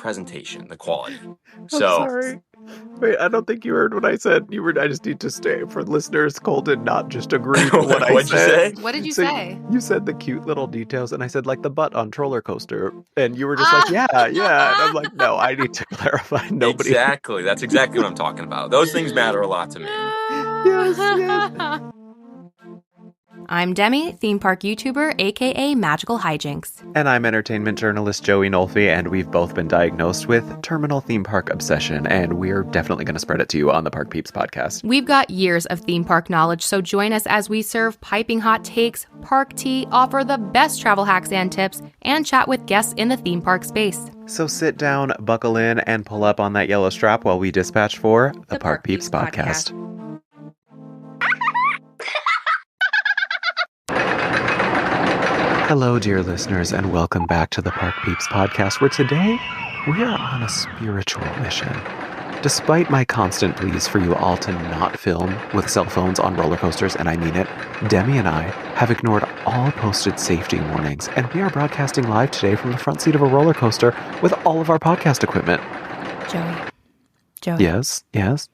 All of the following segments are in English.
presentation, the quality. I'm sorry. Wait, I don't think you heard what I said. I just need to stay for listeners. Cole did not just agree to what I said. What'd you say? What did you say? You said the cute little details, and I said, like, the butt on roller coaster. And you were just like, yeah. And I'm like, no, I need to clarify. Nobody. Exactly. That's exactly what I'm talking about. Those things matter a lot to me. Yes. I'm Demi, theme park YouTuber, aka Magical Hijinks. And I'm entertainment journalist Joey Nolfi, and we've both been diagnosed with terminal theme park obsession, and we're definitely going to spread it to you on the Park Peeps podcast. We've got years of theme park knowledge, so join us as we serve piping hot takes, park tea, offer the best travel hacks and tips, and chat with guests in the theme park space. So sit down, buckle in, and pull up on that yellow strap while we dispatch for the Park Peeps podcast. Hello, dear listeners, and welcome back to the Park Peeps podcast, where today we are on a spiritual mission. Despite my constant pleas for you all to not film with cell phones on roller coasters, and I mean it, Demi and I have ignored all posted safety warnings, and we are broadcasting live today from the front seat of a roller coaster with all of our podcast equipment. Joey. Yes,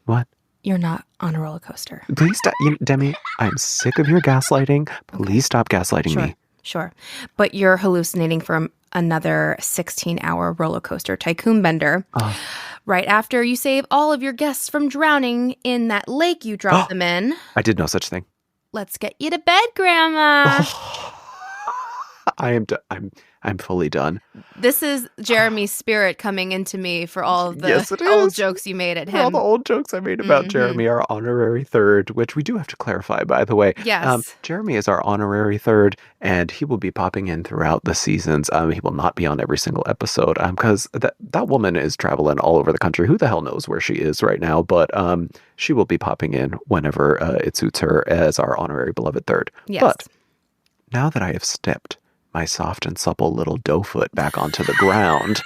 what? You're not on a roller coaster. Please stop, Demi, I'm sick of your gaslighting. Please stop gaslighting me. Sure. But you're hallucinating from another 16-hour roller coaster tycoon bender. Right after you save all of your guests from drowning in that lake you dropped them in. I did no such thing. Let's get you to bed, Grandma. I'm fully done. This is Jeremy's spirit coming into me for all of the old jokes you made at him. All the old jokes I made about Jeremy, our honorary third, which we do have to clarify, by the way. Yes. Jeremy is our honorary third, and he will be popping in throughout the seasons. He will not be on every single episode because that woman is traveling all over the country. Who the hell knows where she is right now? But she will be popping in whenever it suits her as our honorary beloved third. Yes. But now that I have stepped my soft and supple little dough foot back onto the ground,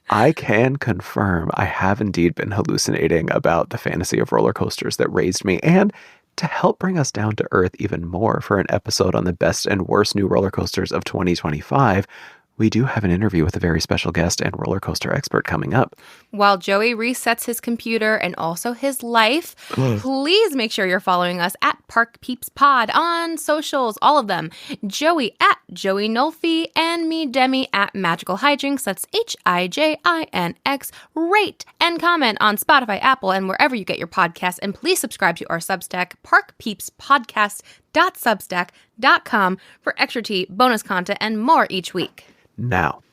I can confirm I have indeed been hallucinating about the fantasy of roller coasters that raised me. And to help bring us down to earth even more for an episode on the best and worst new roller coasters of 2025, we do have an interview with a very special guest and roller coaster expert coming up. While Joey resets his computer and also his life, please make sure you're following us at Park Peeps Pod on socials, all of them. Joey at Joey Nolfi and me, Demi, at Magical Hijinks. That's Hijinx. Rate and comment on Spotify, Apple, and wherever you get your podcasts. And please subscribe to our Substack, parkpeepspodcast.substack.com, for extra tea, bonus content, and more each week. Now,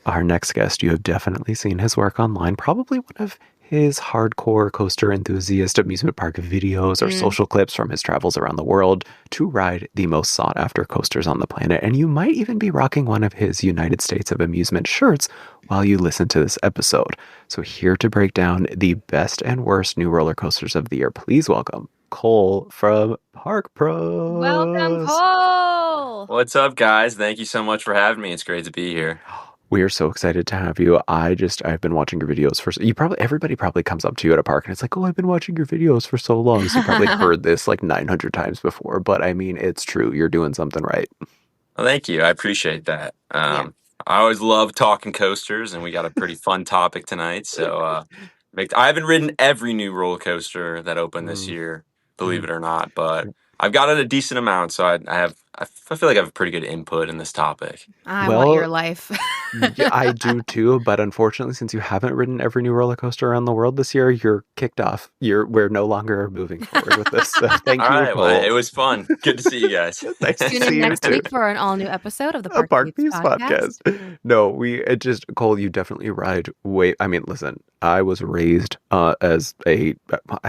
our next guest, you have definitely seen his work online, probably one of his hardcore coaster enthusiast amusement park videos or social clips from his travels around the world to ride the most sought after coasters on the planet. And you might even be rocking one of his United States of Amusement shirts while you listen to this episode. So here to break down the best and worst new roller coasters of the year, please welcome Cole from ParkPros. Welcome, Cole. What's up, guys? Thank you so much for having me. It's great to be here. We are so excited to have you. I've been watching your videos everybody probably comes up to you at a park and it's like, oh, I've been watching your videos for so long. So you probably heard this like 900 times before, but I mean, it's true. You're doing something right. Well, thank you. I appreciate that. I always love talking coasters, and we got a pretty fun topic tonight. So I haven't ridden every new roller coaster that opened this year, believe it or not, but I've got it a decent amount. So I feel like I have a pretty good input in this topic. I want your life. Yeah, I do too, but unfortunately, since you haven't ridden every new roller coaster around the world this year, you're kicked off. We're no longer moving forward with this. So thank you. All right, well, it was fun. Good to see you guys. Nice to Tune see in you next too. week for an all-new episode of the Park Peeps podcast. No, Cole, you definitely ride listen, I was raised I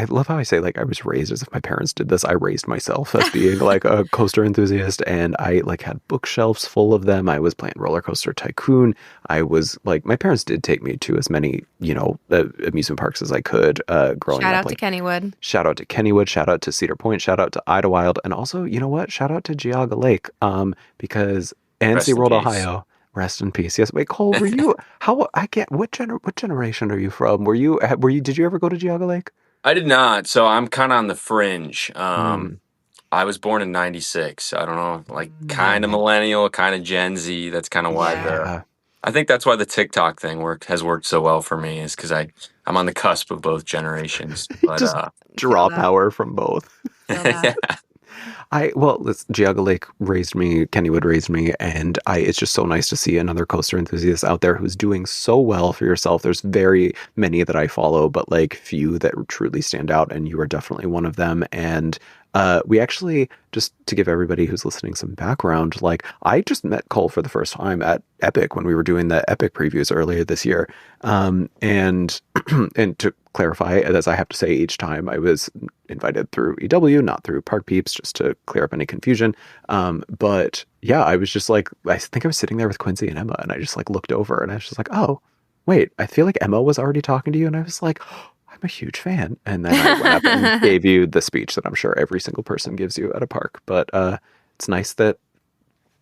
love how I say, like, I was raised as if my parents did this. I raised myself as being like a coaster enthusiast, and I like had bookshelves full of them. I was playing Roller Coaster Tycoon. I was like, my parents did take me to as many, amusement parks as I could growing up. Shout out to Kennywood. Shout out to Kennywood. Shout out to Cedar Point. Shout out to Idlewild. And also, you know what? Shout out to Geauga Lake and SeaWorld, Ohio. Rest in peace. Yes. Wait, Cole, were you? What generation are you from? Did you ever go to Geauga Lake? I did not. So I'm kind of on the fringe. I was born in 96. I don't know, like kind of millennial, kind of Gen Z. That's kind of why I think that's why the TikTok thing has worked so well for me, is because I'm on the cusp of both generations. But Just Feel draw that. power from both. Feel that. yeah, Geauga Lake raised me, Kennywood raised me, and it's just so nice to see another coaster enthusiast out there who's doing so well for yourself. There's very many that I follow, but like few that truly stand out, and you are definitely one of them. And we actually, just to give everybody who's listening some background, like I just met Cole for the first time at Epic when we were doing the Epic previews earlier this year. And and to clarify, as I have to say each time, I was invited through EW, not through Park Peeps, just to clear up any confusion. But yeah, I was just like, I think I was sitting there with Quincy and Emma, and I just like looked over and I was just like, oh, wait, I feel like Emma was already talking to you. And I was like, I'm a huge fan. And then I went up and gave you the speech that I'm sure every single person gives you at a park. But it's nice that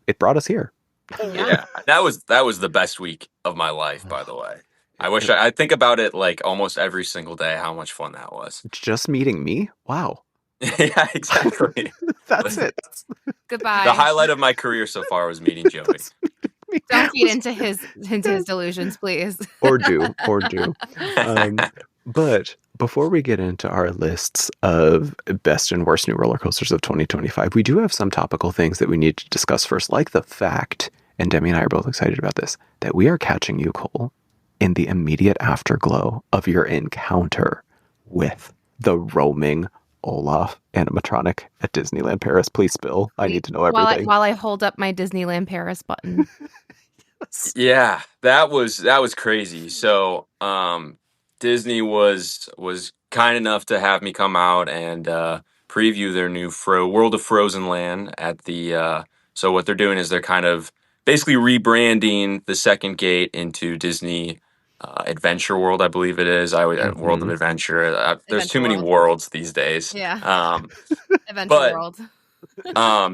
it brought us here. yeah. That was the best week of my life, by the way. I think about it like almost every single day, how much fun that was. Just meeting me? Wow. Yeah, exactly. That's it. Goodbye. The highlight of my career so far was meeting Joey. Don't feed into his delusions, please. Or do. But before we get into our lists of best and worst new roller coasters of 2025, we do have some topical things that we need to discuss first, like the fact, and Demi and I are both excited about this, that we are catching you, Cole, in the immediate afterglow of your encounter with the roaming Olaf animatronic at Disneyland Paris. Please spill. I need to know everything. While I hold up my Disneyland Paris button. Yeah, that was crazy. So, Disney was kind enough to have me come out and preview their new World of Frozen Land at the. So what they're doing is they're kind of basically rebranding the second gate into Disney Adventure World, I believe it is. World of Adventure. There's too many worlds these days. Yeah. Adventure but World.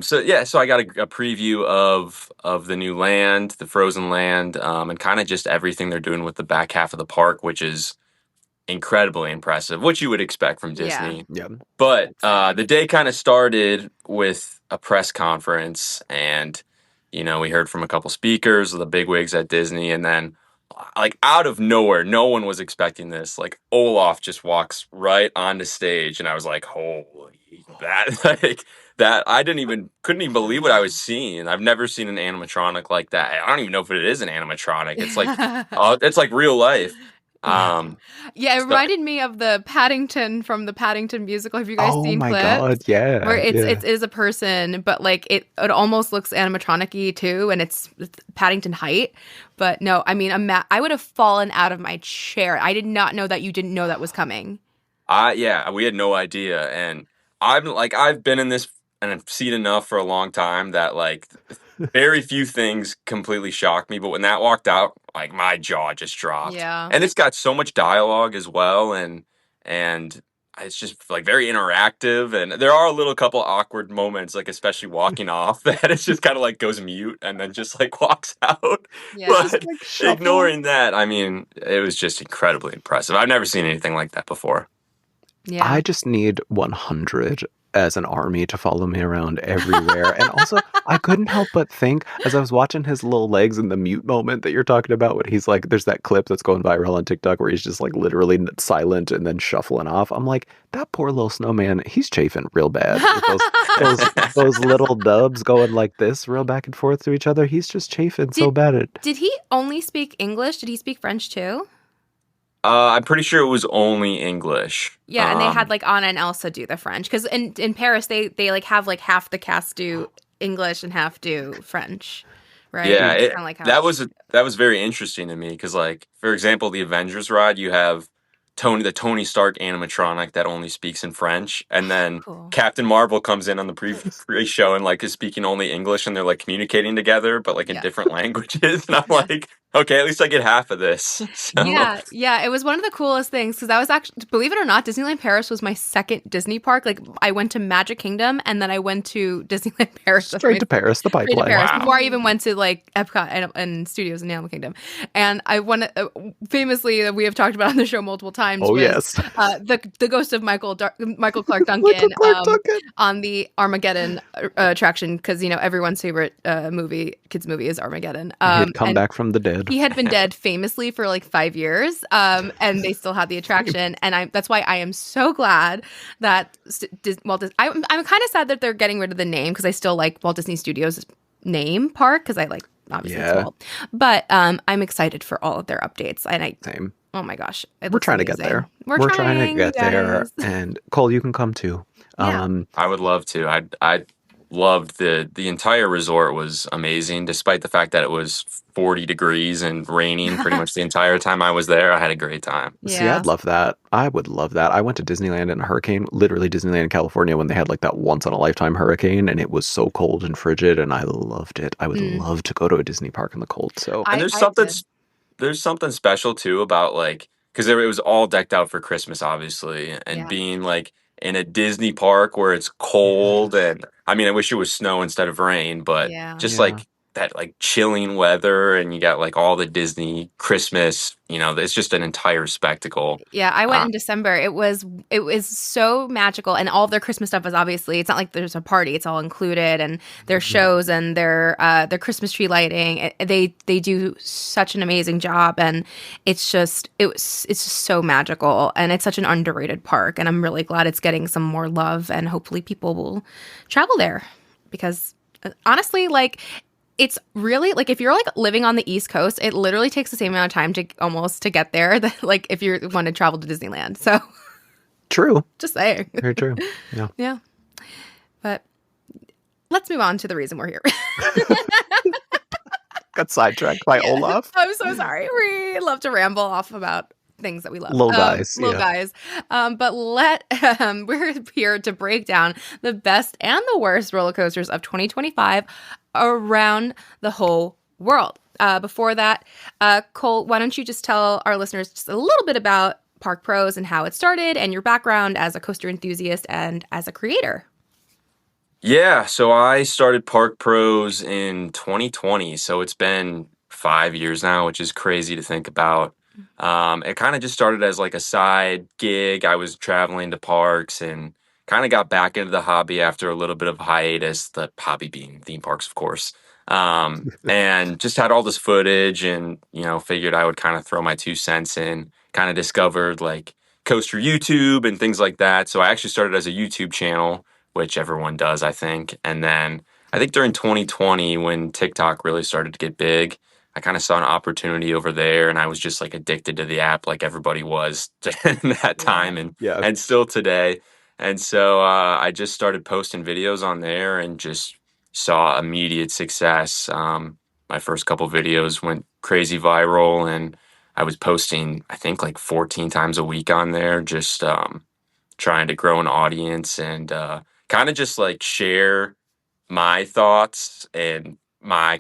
So I got a preview of the new land, the Frozen Land, and kind of just everything they're doing with the back half of the park, which is incredibly impressive, which you would expect from Disney. Yeah. But the day kind of started with a press conference, and we heard from a couple speakers, the bigwigs at Disney, and then like out of nowhere, no one was expecting this. Like Olaf just walks right onto stage, and I was like, "Holy that!" Like that, couldn't even believe what I was seeing. I've never seen an animatronic like that. I don't even know if it is an animatronic. It's like it's like real life. Yeah, it reminded me of the Paddington from the Paddington musical. Have you guys seen clips? Oh my god, yeah. Where it is a person, but like it almost looks animatronic-y too, and it's Paddington height. But no, I mean, I would have fallen out of my chair. I did not know that you didn't know that was coming. Yeah, we had no idea, and I've been in this and I've seen enough for a long time that like very few things completely shocked me, but when that walked out, like my jaw just dropped. Yeah. And it's got so much dialogue as well, and it's just like very interactive, and there are a little couple awkward moments, like especially walking off, that it's just kind of like goes mute and then just like walks out. Yeah. But ignoring that, I mean, it was just incredibly impressive. I've never seen anything like that before. Yeah. I just need 100 as an army to follow me around everywhere. And also, I couldn't help but think, as I was watching his little legs in the mute moment that you're talking about, when he's like, there's that clip that's going viral on TikTok where he's just like literally silent and then shuffling off. I'm like, that poor little snowman, he's chafing real bad. With those little dubs going like this real back and forth to each other. He's just chafing so bad. Did he only speak English? Did he speak French too? I'm pretty sure it was only English. Yeah, and they had like Anna and Elsa do the French, because in Paris they like have like half the cast do English and half do French, right? Yeah, like that was very interesting to me, because like for example, the Avengers ride, you have the Tony Stark animatronic that only speaks in French, and then Cool. Captain Marvel comes in on the pre-show and like is speaking only English, and they're like communicating together but like in different languages, and I'm like, okay, at least I get half of this. So. Yeah, it was one of the coolest things, because I was actually, believe it or not, Disneyland Paris was my second Disney park. Like I went to Magic Kingdom and then I went to Disneyland Paris. Straight to Paris, the pipeline. Straight to Paris, Wow. before I even went to like Epcot and Studios in Animal Kingdom. And I went, famously, we have talked about on the show multiple times, times Oh, was yes. the ghost of Michael Clark Michael Duncan Clark Duncan. on the Armageddon attraction, because everyone's favorite kids movie is Armageddon. He'd come And back from the dead. he had been dead famously for like 5 years, and they still had the attraction. And that's why I am so glad that I'm kind of sad that they're getting rid of the name, because I still like Walt Disney Studios' name park, because I like, obviously it's Walt. But I'm excited for all of their updates. And Same. oh my gosh, We're trying to get there. We're trying to you get there. guys. And Cole, you can come too. Yeah. I would love to. I loved the entire resort was amazing, despite the fact that it was 40 degrees and raining pretty much the entire time I was there. I had a great time. See, Yeah. I'd love that. I would love that. I went to Disneyland in a hurricane, literally Disneyland, California, when they had like that once in a lifetime hurricane, and it was so cold and frigid, and I loved it. I would love to go to a Disney park in the cold. So, And I did. there's something special too about like, because it was all decked out for Christmas, obviously, and Yeah. being like in a Disney park where it's cold, and I mean, I wish it was snow instead of rain, but Yeah. just yeah. like that like chilling weather, and you got like all the Disney Christmas, it's just an entire spectacle. Yeah, I went Uh, in December. It was so magical, and all of their Christmas stuff was obviously, it's not like there's a party; it's all included, and their shows and their Christmas tree lighting. They do such an amazing job, and it's just so magical, and it's such an underrated park, and I'm really glad it's getting some more love, and hopefully people will travel there, because honestly, like, it's really like, if you're like living on the East Coast, it literally takes the same amount of time to get there that like if you want to travel to Disneyland. So True. just saying. Very true. Yeah. Yeah. But let's move on to the reason we're here. Got sidetracked by Olaf. I'm so sorry. We love to ramble off about things that we love. Little guys. Little guys. But we're here to break down the best and the worst roller coasters of 2025 around the whole world. Before that, Cole, why don't you just tell our listeners just a little bit about ParkPros and how it started, and your background as a coaster enthusiast and as a creator? Yeah, so I started ParkPros in 2020, so it's been 5 years now, which is crazy to think about. It kind of just started as like a side gig. I was traveling to parks and kind of got back into the hobby after a little bit of hiatus, the hobby being theme parks, of course. And just had all this footage and, figured I would kind of throw my 2 cents in, kind of discovered like coaster YouTube and things like that. So I actually started as a YouTube channel, which everyone does, I think. And then I think during 2020, when TikTok really started to get big, I kind of saw an opportunity over there, and I was just like addicted to the app, like everybody was in that time, and Yeah. and still today. And so I just started posting videos on there, and just saw immediate success. My first couple videos went crazy viral, and I was posting, I think, like 14 times a week on there, just trying to grow an audience and kind of just like share my thoughts and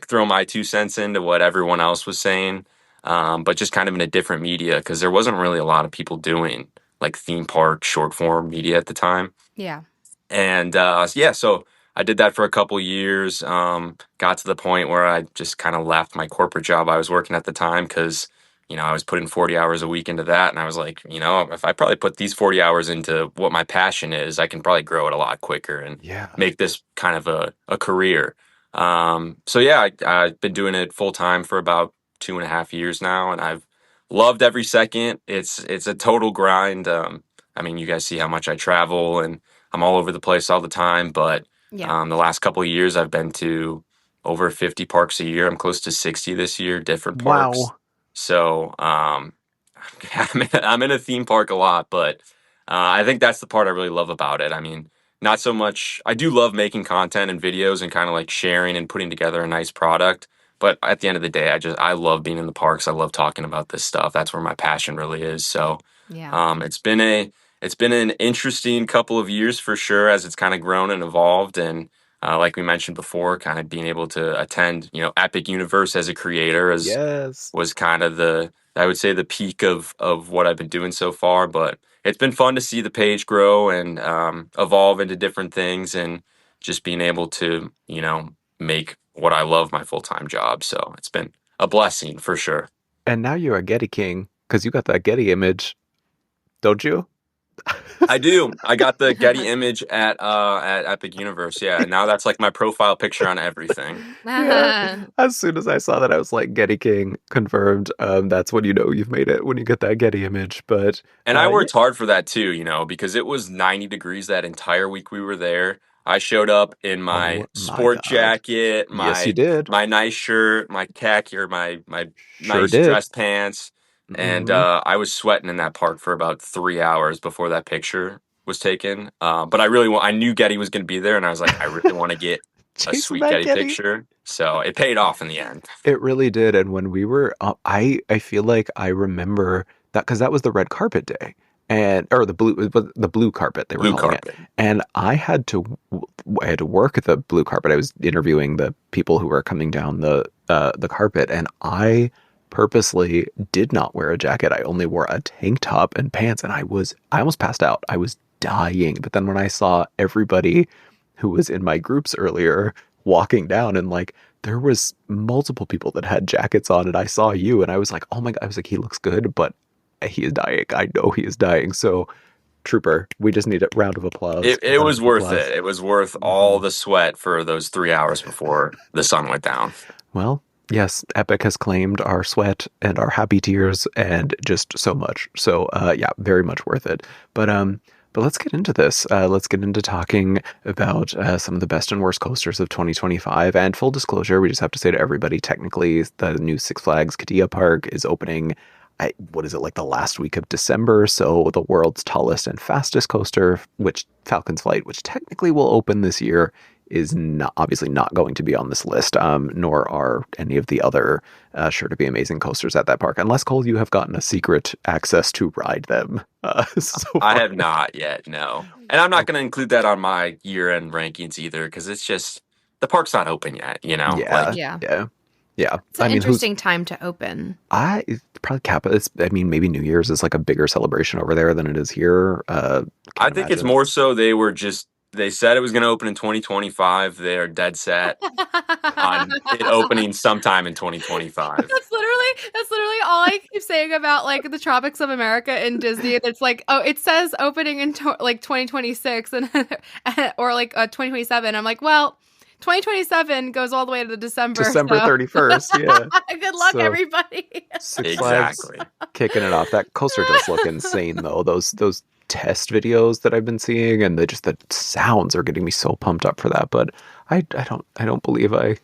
throw my 2 cents into what everyone else was saying, but just kind of in a different media, because there wasn't really a lot of people doing like theme park short form media at the time. Yeah. And so I did that for a couple years. Got to the point where I just kind of left my corporate job I was working at the time, because I was putting 40 hours a week into that, and I was like, if I probably put these 40 hours into what my passion is, I can probably grow it a lot quicker and Yeah. make this kind of a career. So yeah, I've been doing it full time for about 2.5 years now, and I've loved every second. It's a total grind. I mean, you guys see how much I travel, and I'm all over the place all the time. But Yeah. the last couple of years, I've been to over 50 parks a year. I'm close to 60 this year, different parks. Wow. So I'm in a theme park a lot, but I think that's the part I really love about it. I mean, not so much. I do love making content and videos and kind of like sharing and putting together a nice product. But at the end of the day, I love being in the parks. I love talking about this stuff. That's where my passion really is. So Yeah. it's been an interesting couple of years for sure, as it's kind of grown and evolved. And like we mentioned before, kind of being able to attend, Epic Universe as a creator Yes. was kind of I would say the peak of what I've been doing so far. But it's been fun to see the page grow and evolve into different things, and just being able to, make what I love my full-time job. So it's been a blessing for sure. And now you're a Getty king because you got that Getty image. don't you? I do. I got the Getty image at Epic Universe. Yeah, now that's like my profile picture on everything. Yeah. As soon as I saw that, I was like, Getty King confirmed. That's when you know you've made it, when you get that Getty image. But And I yeah. worked hard for that too, because it was 90 degrees that entire week we were there. I showed up in my Oh my sport God. jacket, Yes, you my did. my nice shirt, my khaki or my Sure nice did. dress pants, and Hmm. I was sweating in that park for about 3 hours before that picture was taken. But I knew Getty was going to be there, and I was like, I really want to get a Chasing sweet that Getty Getty. picture. So it paid off in the end. It really did. And when we were, I feel like I remember that because that was the red carpet day, and or the blue carpet they were Blue calling it. carpet. And I had to work the blue carpet. I was interviewing the people who were coming down the carpet, and I purposely did not wear a jacket. I only wore a tank top and pants, and I almost passed out. I was dying. But then when I saw everybody who was in my groups earlier walking down, and like there was multiple people that had jackets on, and I saw you and I was like, oh my God, I was like, he looks good, but he is dying. I know he is dying. So trooper, we just need a round of applause. A It round was of worth applause. it. It was worth all Hmm. the sweat for those 3 hours before the sun went down. Well, yes, Epic has claimed our sweat and our happy tears and just so much. So yeah, very much worth it. But let's get into this. Let's get into talking about some of the best and worst coasters of 2025. And full disclosure, we just have to say to everybody, technically, the new Six Flags Qiddiya Park is opening. What is it, like the last week of December? So the world's tallest and fastest coaster, which Falcon's Flight, which technically will open this year, is not obviously not going to be on this list, nor are any of the other sure to be amazing coasters at that park. Unless, Cole, you have gotten a secret access to ride them so I far. have not yet, no. And I'm not going to include that on my year-end rankings either because it's just the park's not open yet. Yeah, Like Yeah. yeah, yeah. It's I an mean, interesting time to open. it's probably Kappa. I mean, maybe New Year's is like a bigger celebration over there than it is here. I Can't think it's imagine. more so they said it was going to open in 2025. They are dead set on it opening sometime in 2025. That's literally all I keep saying about like the Tropics of America and Disney. It's like, oh, it says opening in like 2026 and or like 2027. I'm like, well, 2027 goes all the way to December. December So 31st. Yeah. good luck, So everybody. Six Flags Exactly. kicking it off. That coaster does look insane though. Those test videos that I've been seeing, and the sounds are getting me so pumped up for that. But I don't believe I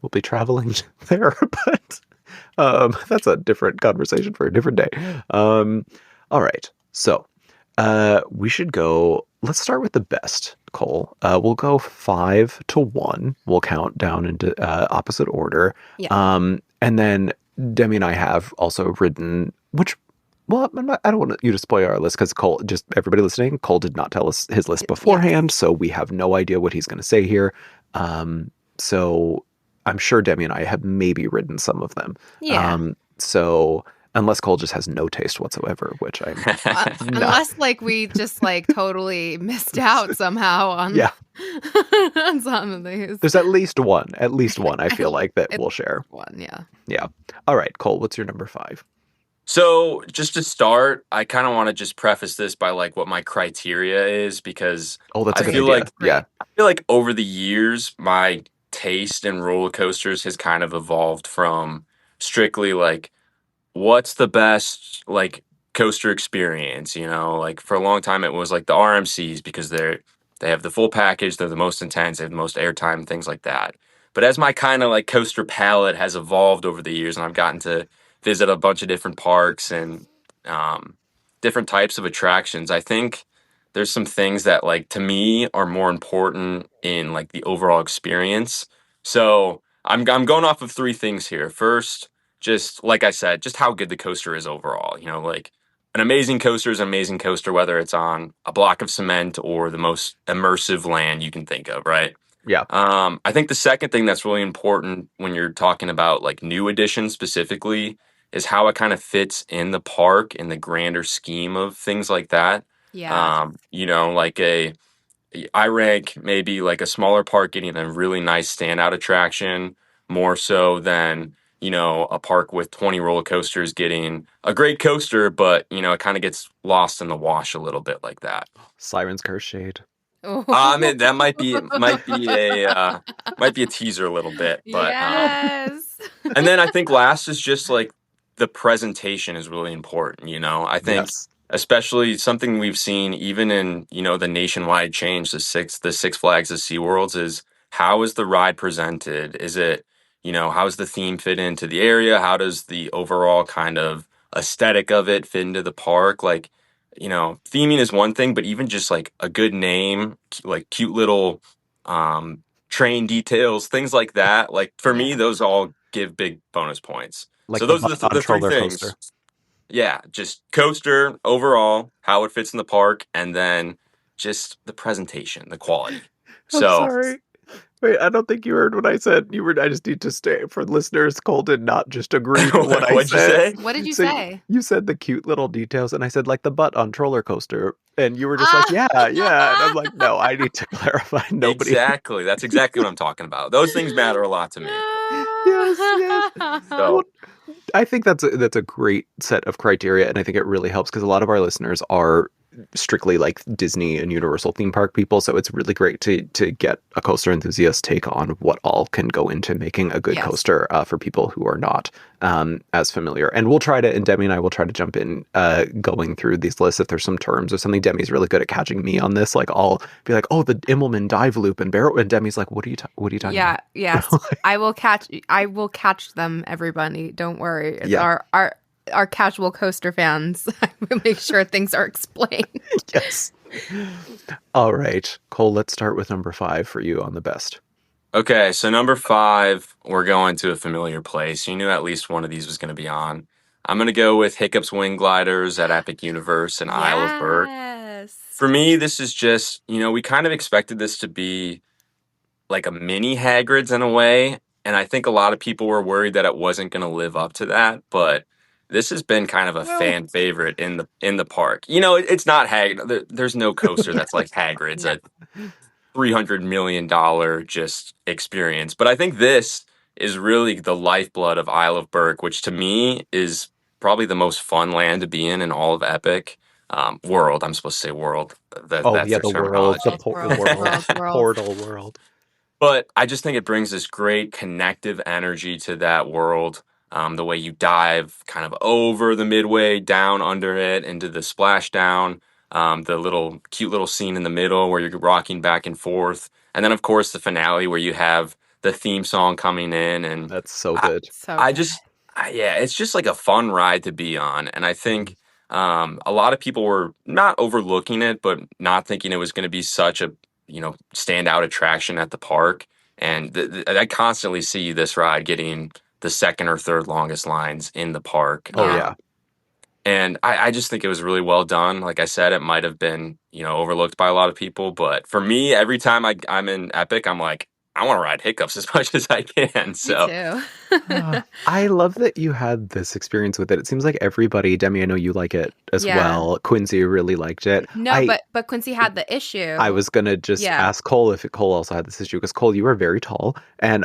will be traveling there. But that's a different conversation for a different day. All right. So we should go. Let's start with the best, Cole. We'll go 5 to 1. We'll count down into opposite order. Yeah. And then Demi and I have also written, which, well, I don't want you to spoil our list because Cole, just everybody listening, Cole did not tell us his list beforehand, so we have no idea what he's going to say here. So I'm sure Demi and I have maybe written some of them. Yeah. So unless Cole just has no taste whatsoever, which I'm not. Unless like we just like totally missed out somehow on Yeah. on some of these. There's at least one I feel like that At we'll share. One, yeah. Yeah. All right, Cole, what's your number 5? So, just to start, I kind of want to just preface this by like what my criteria is because Oh, that's I a good feel idea. like Yeah. I feel like over the years my taste in roller coasters has kind of evolved from strictly like what's the best like coaster experience. Like for a long time it was like the RMCs because they have the full package, they're the most intense, they have the most airtime, things like that. But as my kind of like coaster palette has evolved over the years and I've gotten to visit a bunch of different parks and um, different types of attractions, I think there's some things that like to me are more important in like the overall experience. So I'm going off of three things here. First, just like I said, just how good the coaster is overall. Like an amazing coaster is an amazing coaster, whether it's on a block of cement or the most immersive land you can think of, right? Yeah. I think the second thing that's really important when you're talking about like new additions specifically is how it kind of fits in the park in the grander scheme of things like that. Yeah. Like I rank maybe like a smaller park getting a really nice standout attraction more so than a park with 20 roller coasters getting a great coaster, but it kind of gets lost in the wash a little bit like that. Siren's Curse shade. I mean, that might be a teaser a little bit, but Yes. and then I think last is just like the presentation is really important. I think Yes. especially something we've seen even in the nationwide change, the Six Flags, the SeaWorlds, is how is the ride presented? Is it how does the theme fit into the area? How does the overall kind of aesthetic of it fit into the park? Like theming is one thing, but even just like a good name, like cute little train details, things like that. Like for me, Yeah. those all give big bonus points. Like So the those are butt on the three roller coaster. things. Yeah, just coaster overall, how it fits in the park, and then just the presentation, the quality. I'm So sorry. Wait, I don't think you heard what I said. I just need to stay for listeners. Cole did not just agree to what I what'd you said. say? What did you So say? you said the cute little details, and I said like the butt on roller coaster, and you were just like, Ah! yeah, yeah, and I'm like, no, I need to clarify. Nobody. Exactly. That's exactly what I'm talking about. Those things matter a lot to me. Yes, yes. Well, So I think that's a great set of criteria, and I think it really helps because a lot of our listeners are strictly like Disney and Universal theme park people, so it's really great to get a coaster enthusiast take on what all can go into making a good Yes. coaster for people who are not as familiar. And Demi and I will try to jump in going through these lists if there's some terms or something. Demi's really good at catching me on this. Like I'll be like, oh, the Immelman dive loop and barrel, and Demi's like, what are you talking Yeah, about? yes. I will catch them, everybody. Don't worry. It's Yeah. our casual coaster fans. I will make sure things are explained. Yes. All right, Cole, let's start with number 5 for you on the best. okay, so number 5, we're going to a familiar place. You knew at least one of these was going to be on. I'm going to go with Hiccup's Wing Gliders at Epic Universe in Isle of Berg. Yes. For me, this is just, we kind of expected this to be like a mini Hagrid's in a way, and I think a lot of people were worried that it wasn't going to live up to that, but this has been kind of a fan favorite in the park. It's not Hagrid. There's no coaster that's like Hagrid's, No. a $300 million just experience. But I think this is really the lifeblood of Isle of Berk, which to me is probably the most fun land to be in all of Epic. World. I'm supposed to say world. Oh That's yeah, their the world, terminology. World. portal world. But I just think it brings this great connective energy to that world. The way you dive kind of over the midway, down under it, into the splashdown, the cute little scene in the middle where you're rocking back and forth. And then, of course, the finale where you have the theme song coming in. And That's so I, good. So I good. just, yeah, it's just like a fun ride to be on. And I Mhm. think a lot of people were not overlooking it, but not thinking it was going to be such a standout attraction at the park. And I constantly see this ride getting the second or third longest lines in the park. Oh Yeah. yeah. And I just think it was really well done. Like I said, it might have been, overlooked by a lot of people. But for me, every time I'm in Epic, I'm like, I want to ride Hiccups as much as I can. Me So too. I love that you had this experience with it. It seems like everybody, Demi, I know you like it as Yeah. well. Quincy really liked it. No, but Quincy had the issue. I was gonna just Yeah. ask Cole if Cole also had this issue because Cole, you are very tall, and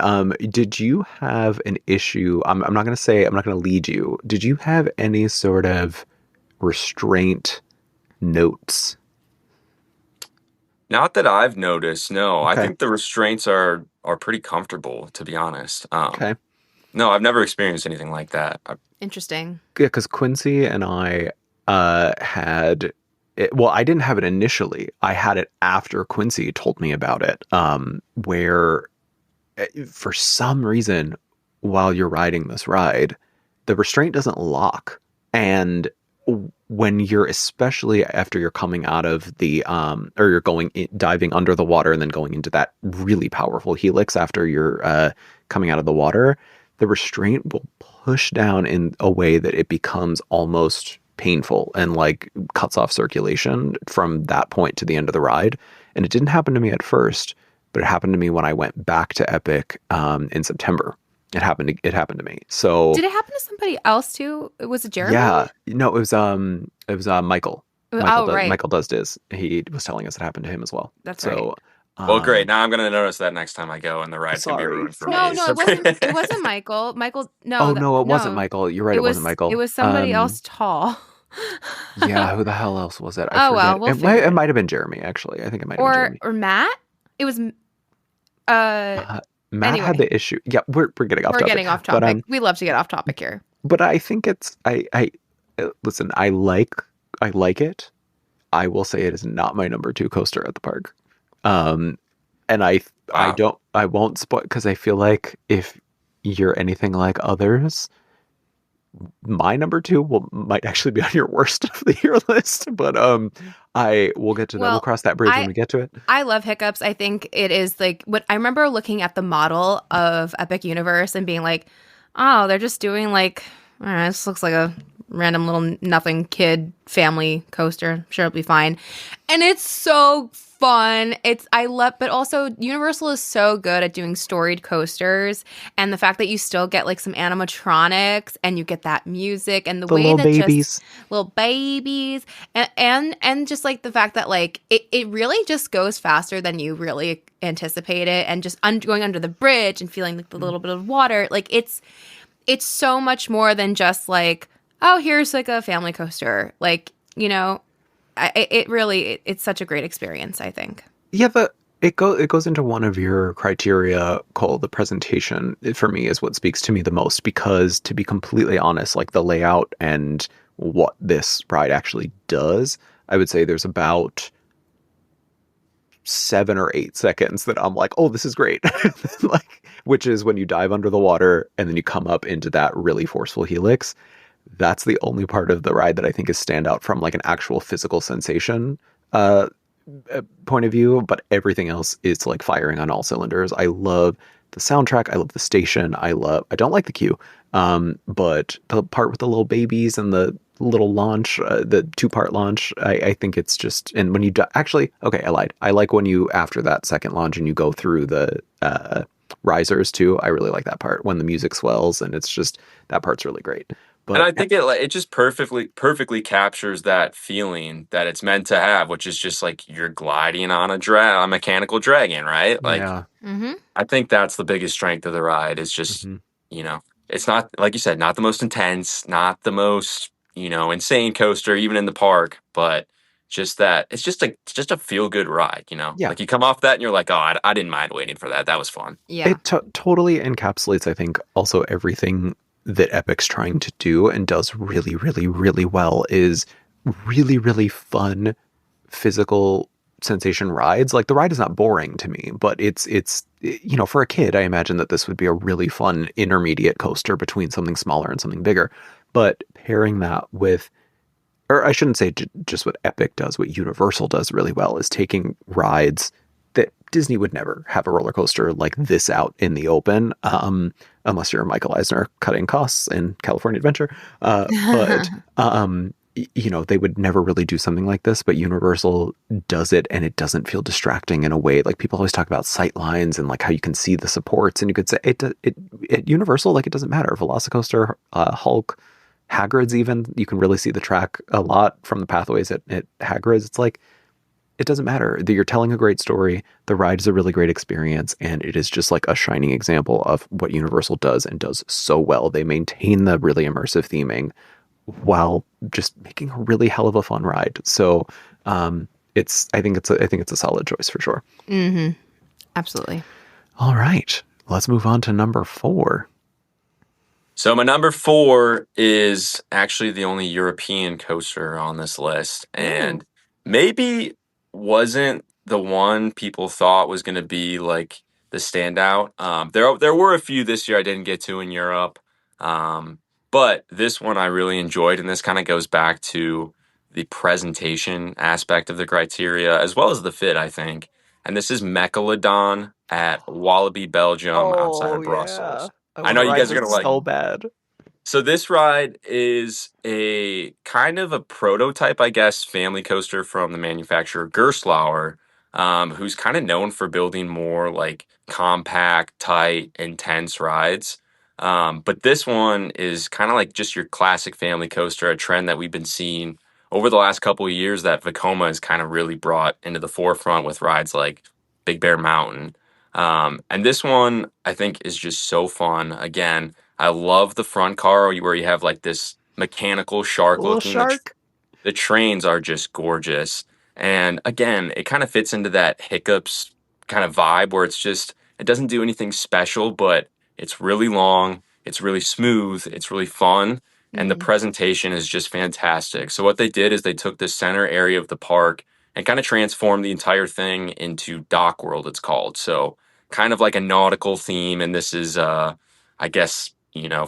did you have an issue? I'm not gonna lead you. Did you have any sort of restraint notes? not that I've noticed, no. I Okay, think the restraints are pretty comfortable, to be honest. okay, No, I've never experienced anything like that. Interesting. yeah, because Quincy and I had it. Well, I didn't have it initially. I had it after Quincy told me about it. Where for some reason, while you're riding this ride, the restraint doesn't lock. And when you're, especially after you're coming out of the, or you're diving under the water and then going into that really powerful helix after you're coming out of the water, the restraint will push down in a way that it becomes almost painful and like cuts off circulation from that point to the end of the ride. And it didn't happen to me at first, but it happened to me when I went back to Epic in September. It happened to me. So Did it happen to somebody else too? Was it Jeremy? yeah, no, it was Michael. Oh, right. Michael does this. He was telling us it happened to him as well. That's so, right. Well, great. Um, Now I'm gonna notice that next time I go, and the ride's gonna be sorry, ruined for No, me. no, sorry. So, it wasn't Michael. Michael, Oh no, no, it wasn't no. Michael. You're right, it wasn't It Michael. was somebody else tall. Yeah, who the hell else was it? I Oh well, forget. we'll figure It it. might have been Jeremy, actually. I think it might have been Jeremy. Or Matt. It was uh Uh, Matt had anyway, the issue. Yeah, we're getting off we're topic. getting off But topic. We love to get off topic here. I think it's listen, I like it. I will say it is not my number two coaster at the park. Um and wow. I won't spoil because I feel like if you're anything like others, my number two might actually be on your worst of the year list. But I will get to that. We'll Well, cross that bridge when I we get to it. I love hiccups. I think it is like what I remember looking at the model of Epic Universe and being like, oh, they're just doing like, this looks like a random little nothing kid family coaster. I'm sure it'll be fine. And it's so fun. I love, but also Universal is so good at doing storied coasters. And the fact that you still get like some animatronics and you get that music and the The way little that just babies. little babies and just like the fact that like it really just goes faster than you really anticipate it, and just going under the bridge and feeling like the little bit of water, like it's so much more than just like, oh, here's like a family coaster, like, it really it's such a great experience, I think. Yeah, it goes into one of your criteria called the presentation. It, for me, is what speaks to me the most because, to be completely honest, like the layout and what this ride actually does, I would say there's about 7 or 8 seconds that I'm like, oh, this is great. Like, which is when you dive under the water and then you come up into that really forceful helix. That's the only part of the ride that I think is standout from like an actual physical sensation uh, point of view, but everything else is like firing on all cylinders. I love the soundtrack. I love the station. I don't like the queue. But the part with the little babies and the little launch, the 2-part launch, I think it's just, and when you actually, okay, I lied. I like when you, after that second launch and you go through the, risers too. I really like that part when the music swells, and it's just, that part's really great. And But I think it just perfectly captures that feeling that it's meant to have, which is just like you're gliding on a mechanical dragon, right? Like yeah. Mm-hmm. I think that's the biggest strength of the ride is just, Hmm. you know, it's not, like you said, not the most intense, not the most, insane coaster, even in the park, but just that it's just a feel good ride. Yeah. Like you come off that and you're like, oh, I didn't mind waiting for that. That was fun. Yeah. It totally encapsulates, I think, also everything that Epic's trying to do and does really, really, really well is really, really fun physical sensation rides. Like the ride is not boring to me, but it's for a kid, I imagine that this would be a really fun intermediate coaster between something smaller and something bigger. But pairing that with, or I shouldn't say just what Epic does, what Universal does really well is taking rides that Disney would never have a roller coaster like this out in the open, unless you're Michael Eisner cutting costs in California Adventure. But they would never really do something like this, but Universal does it, and it doesn't feel distracting in a way. Like people always talk about sight lines and like how you can see the supports, and you could say at Universal, like it doesn't matter. Velocicoaster, Hulk, Hagrid's, even you can really see the track a lot from the pathways at Hagrid's. It's like it doesn't matter. You're telling a great story. The ride is a really great experience, and it is just like a shining example of what Universal does and does so well. They maintain the really immersive theming while just making a really hell of a fun ride. So I think it's a solid choice for sure. Mm-hmm. Absolutely. All right, let's move on to number 4. So my number 4 is actually the only European coaster on this list, and maybe wasn't the one people thought was going to be like the standout. There were a few this year I didn't get to in Europe, but this one I really enjoyed, and this kind of goes back to the presentation aspect of the criteria as well as the fit, I think. And this is Mechalodon at Wallaby, Belgium, outside Oh of yeah, Brussels. I I want know to you ride guys are this gonna like. so bad. So this ride is a kind of a prototype, I guess, family coaster from the manufacturer Gerstlauer, who's kind of known for building more like compact, tight, intense rides. But this one is kind of like just your classic family coaster, a trend that we've been seeing over the last couple of years that Vekoma has kind of really brought into the forefront with rides like Big Bear Mountain. And this one I think is just so fun. Again, I love the front car where you have like this mechanical A shark little looking. shark. The trains are just gorgeous. And again, it kind of fits into that Hiccups kind of vibe where it doesn't do anything special, but it's really long, it's really smooth, it's really fun, and the Mm. presentation is just fantastic. So, what they did is they took the center area of the park and kind of transformed the entire thing into Dock World, it's called. So, kind of like a nautical theme. And this is, I guess,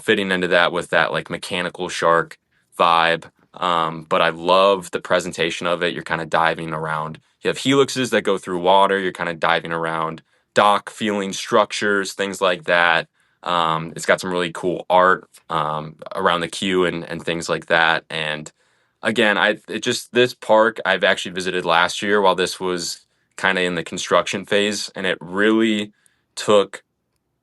fitting into that with that like mechanical shark vibe. But I love the presentation of it. You're kind of diving around. You have helixes that go through water. You're kind of diving around dock feeling structures, things like that. It's got some really cool art around the queue and things like that. And again, this park I've actually visited last year while this was kind of in the construction phase, and it really took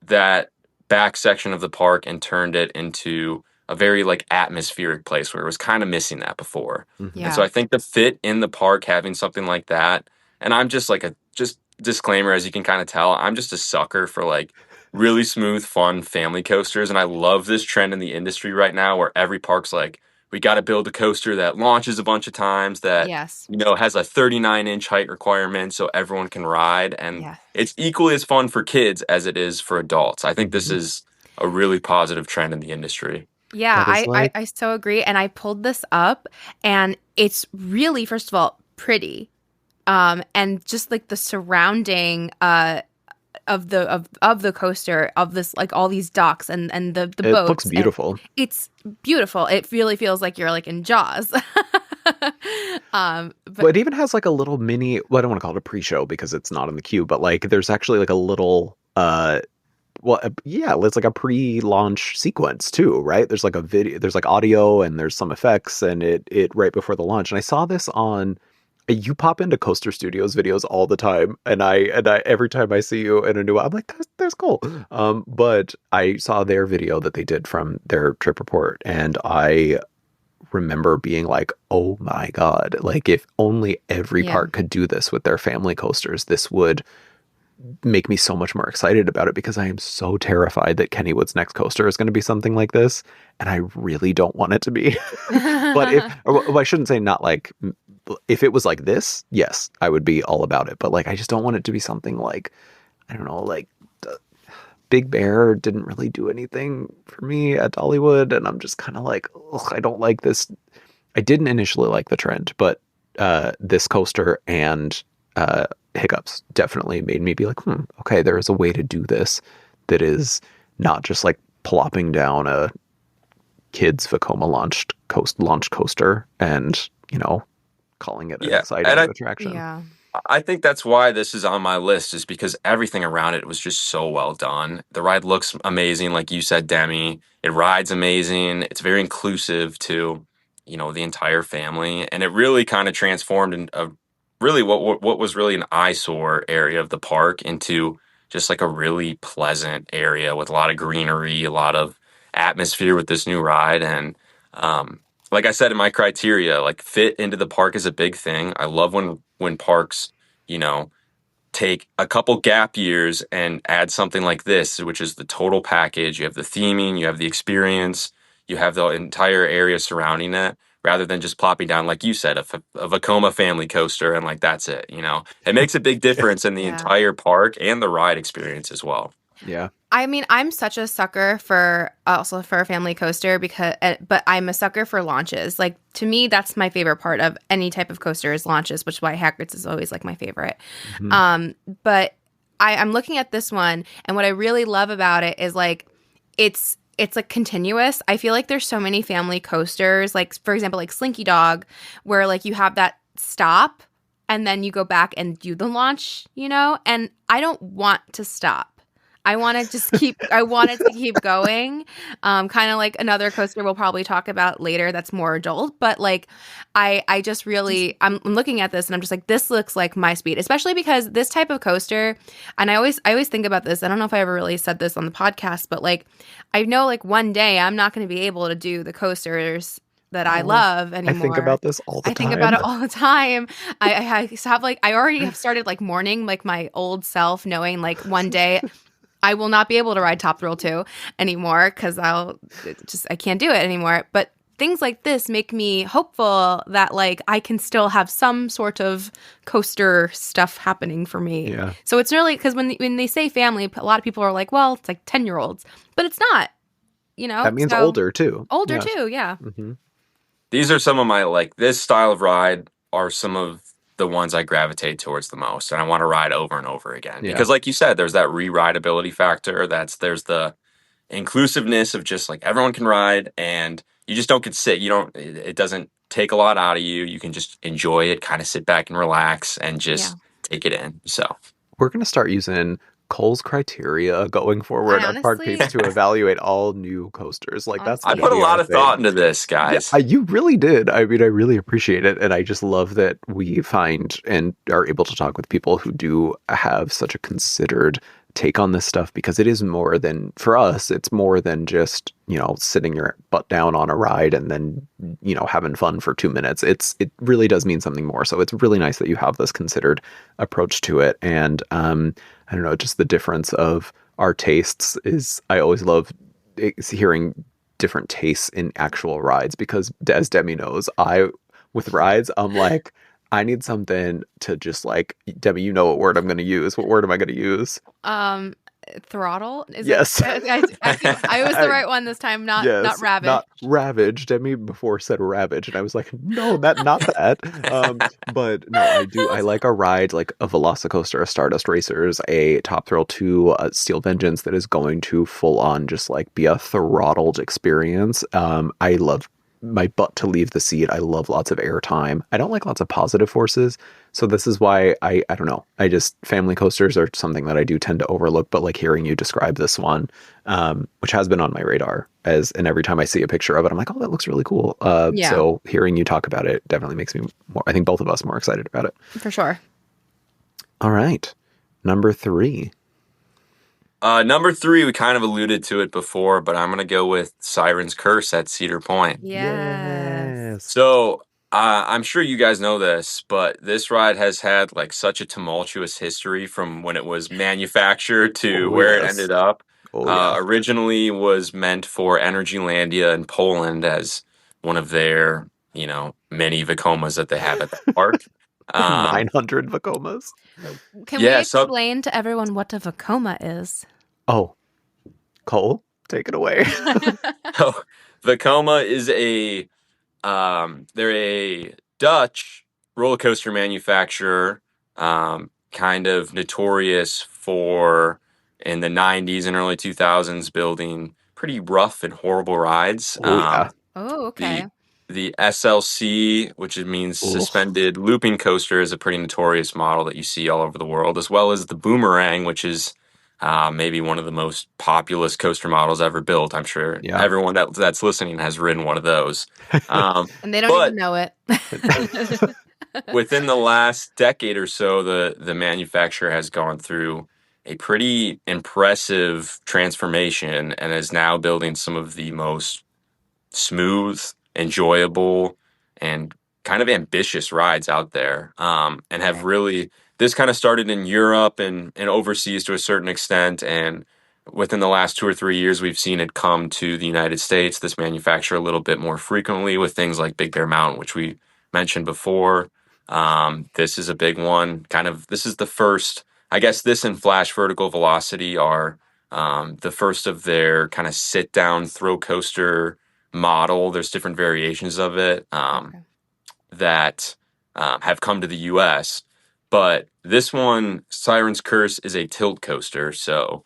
that back section of the park and turned it into a very like atmospheric place where it was kind of missing that before. Mm-hmm. And so Yeah. I think the fit in the park having something like that, and I'm just like a just disclaimer as you can kind of tell, I'm just a sucker for like really smooth, fun family coasters. And I love this trend in the industry right now where every park's like, we got to build a coaster that launches a bunch of times that Yes. has a 39-inch height requirement so everyone can ride. And Yeah. it's equally as fun for kids as it is for adults. I think this Mm-hmm. is a really positive trend in the industry. Yeah, That is like, I so agree. And I pulled this up, and it's really, first of all, pretty. And just like the surrounding of the coaster, of this, like all these docks and the it looks boats, and beautiful. it's beautiful. It really feels like you're like in Jaws. But it even has like a little mini, well, I don't want to call it a pre-show because it's not in the queue, but like there's actually like a little yeah, it's like a pre-launch sequence too, right? There's like a video, there's like audio and there's some effects and it right before the launch. And I saw this on, you pop into Coaster Studios videos all the time, and I every time I see you in a new, I'm like, that's cool. But I saw their video that they did from their trip report, and I remember being like, oh my God, like if only every Yeah. park could do this with their family coasters, this would make me so much more excited about it, because I am so terrified that Kennywood's next coaster is going to be something like this, and I really don't want it to be. But I shouldn't say not like, if it was like this, yes, I would be all about it. But like, I just don't want it to be something like, I don't know, like Big Bear didn't really do anything for me at Dollywood, and I'm just kind of like, ugh, I don't like this. I didn't initially like the trend, but this coaster and Hiccups definitely made me be like, okay, there is a way to do this that is not just like plopping down a kids Vekoma launch coaster and, calling it an Yeah. exciting And new attraction. Yeah. I think that's why this is on my list, is because everything around it was just so well done. The ride looks amazing, like you said, Demi. It rides amazing. It's very inclusive to, the entire family, and it really kind of transformed really what was really an eyesore area of the park into just like a really pleasant area with a lot of greenery, a lot of atmosphere with this new ride, and like I said in my criteria, like fit into the park is a big thing. I love when parks, you know, take a couple gap years and add something like this, which is the total package. You have the theming, you have the experience, you have the entire area surrounding it, rather than just plopping down, like you said, a Vekoma family coaster and like that's it. It makes a big difference in the Yeah. entire park and the ride experience as well. Yeah. I mean, I'm such a sucker for a family coaster but I'm a sucker for launches. Like, to me, that's my favorite part of any type of coaster is launches, which is why Hagrid's is always like my favorite. Mhm. But I'm looking at this one, and what I really love about it is like it's like continuous. I feel like there's so many family coasters, like for example, like Slinky Dog, where like you have that stop and then you go back and do the launch, and I don't want to stop. I want to just I want it to keep going. Kind of like another coaster we'll probably talk about later that's more adult. But like, I just really, I'm looking at this and I'm just like, this looks like my speed, especially because this type of coaster, and I always think about this. I don't know if I ever really said this on the podcast, but like, I know like one day I'm not going to be able to do the coasters that I Oh, love I think anymore. about this all the I think about time. it all the time. I have like I already have started like mourning like my old self, knowing like one day I will not be able to ride Top Thrill 2 anymore because I can't do it anymore. But things like this make me hopeful that like I can still have some sort of coaster stuff happening for me. Yeah. So it's really because when they say family, a lot of people are like, well, it's like 10-year-olds, but it's not, That means So older too. older Yeah. too, yeah. Hmm. These are some of my like this style of ride are some of the ones I gravitate towards the most, and I want to ride over and over again Yeah. because, like you said, there's that re-rideability factor. There's the inclusiveness of just like everyone can ride, and you just don't get sick. You don't. It doesn't take a lot out of you. You can just enjoy it, kind of sit back and relax, and Yeah. just take it in. So We're going to start using Cole's criteria going forward I at Park honestly, Peeps to evaluate all new coasters. Like, that's I going to put a yeah. be lot our of thing. thought into this, Yeah, guys. you really did. I mean, I really appreciate it. And I just love that we find and are able to talk with people who do have such a considered take on this stuff, because it is more than, for us, it's more than just, sitting your butt down on a ride and then, having fun for 2 minutes. It really does mean something more. So it's really nice that you have this considered approach to it. And I don't know, just the difference of our tastes is, I always love hearing different tastes in actual rides, because as Demi knows, with rides, I'm like, I need something to just like, Demi, you know what word I'm going to use. What word am I going to use? Um, Throttle? Is it? Yes. I was the right one this time, not Yes, Rabbit. not ravage. Demi before said ravage, and I was like, no, not that. But no, I do. I like a ride like a Velocicoaster, a Stardust Racers, a Top Thrill 2, a Steel Vengeance that is going to full on just like be a throttled experience. I love my butt to leave the seat. I love lots of airtime. I don't like lots of positive forces. So this is why I don't know. I just, family coasters are something that I do tend to overlook, but like hearing you describe this one, which has been on my radar and every time I see a picture of it, I'm like, oh, that looks really cool. Yeah. So hearing you talk about it definitely makes me more, I think both of us more excited about it. For sure. All right. Number 3. Number 3, we kind of alluded to it before, but I'm gonna go with Siren's Curse at Cedar Point. Yes. So I'm sure you guys know this, but this ride has had like such a tumultuous history from when it was manufactured to Oh, where it yes. ended up. Oh, yeah. Originally was meant for Energylandia in Poland as one of their, many Vekomas that they have at the park. Um, 900 Vacomas. Can we yeah, so explain to everyone what a Vekoma is? Oh, Cole, take it away. so Vekoma is they're a Dutch roller coaster manufacturer, kind of notorious for in the 90s and early 2000s building pretty rough and horrible rides. Oh, yeah. Oh, The okay. the SLC, which it means Oh, suspended looping coaster, is a pretty notorious model that you see all over the world, as well as the Boomerang, which is maybe one of the most populous coaster models ever built. I'm sure yeah. everyone that's listening has ridden one of those. And they don't even But know it. within the last decade or so, the manufacturer has gone through a pretty impressive transformation and is now building some of the most smooth, enjoyable, and kind of ambitious rides out there. And have Okay. really, this kind of started in Europe and overseas to a certain extent. And within the last 2 or 3 years, we've seen it come to the United States, this manufacturer, a little bit more frequently with things like Big Bear Mountain, which we mentioned before. This is a big one. Kind of, this is the first, I guess this and Flash Vertical Velocity are the first of their kind of sit down throw coaster model. There's different variations of it Okay. that have come to the US. But this one, Siren's Curse, is a tilt coaster. So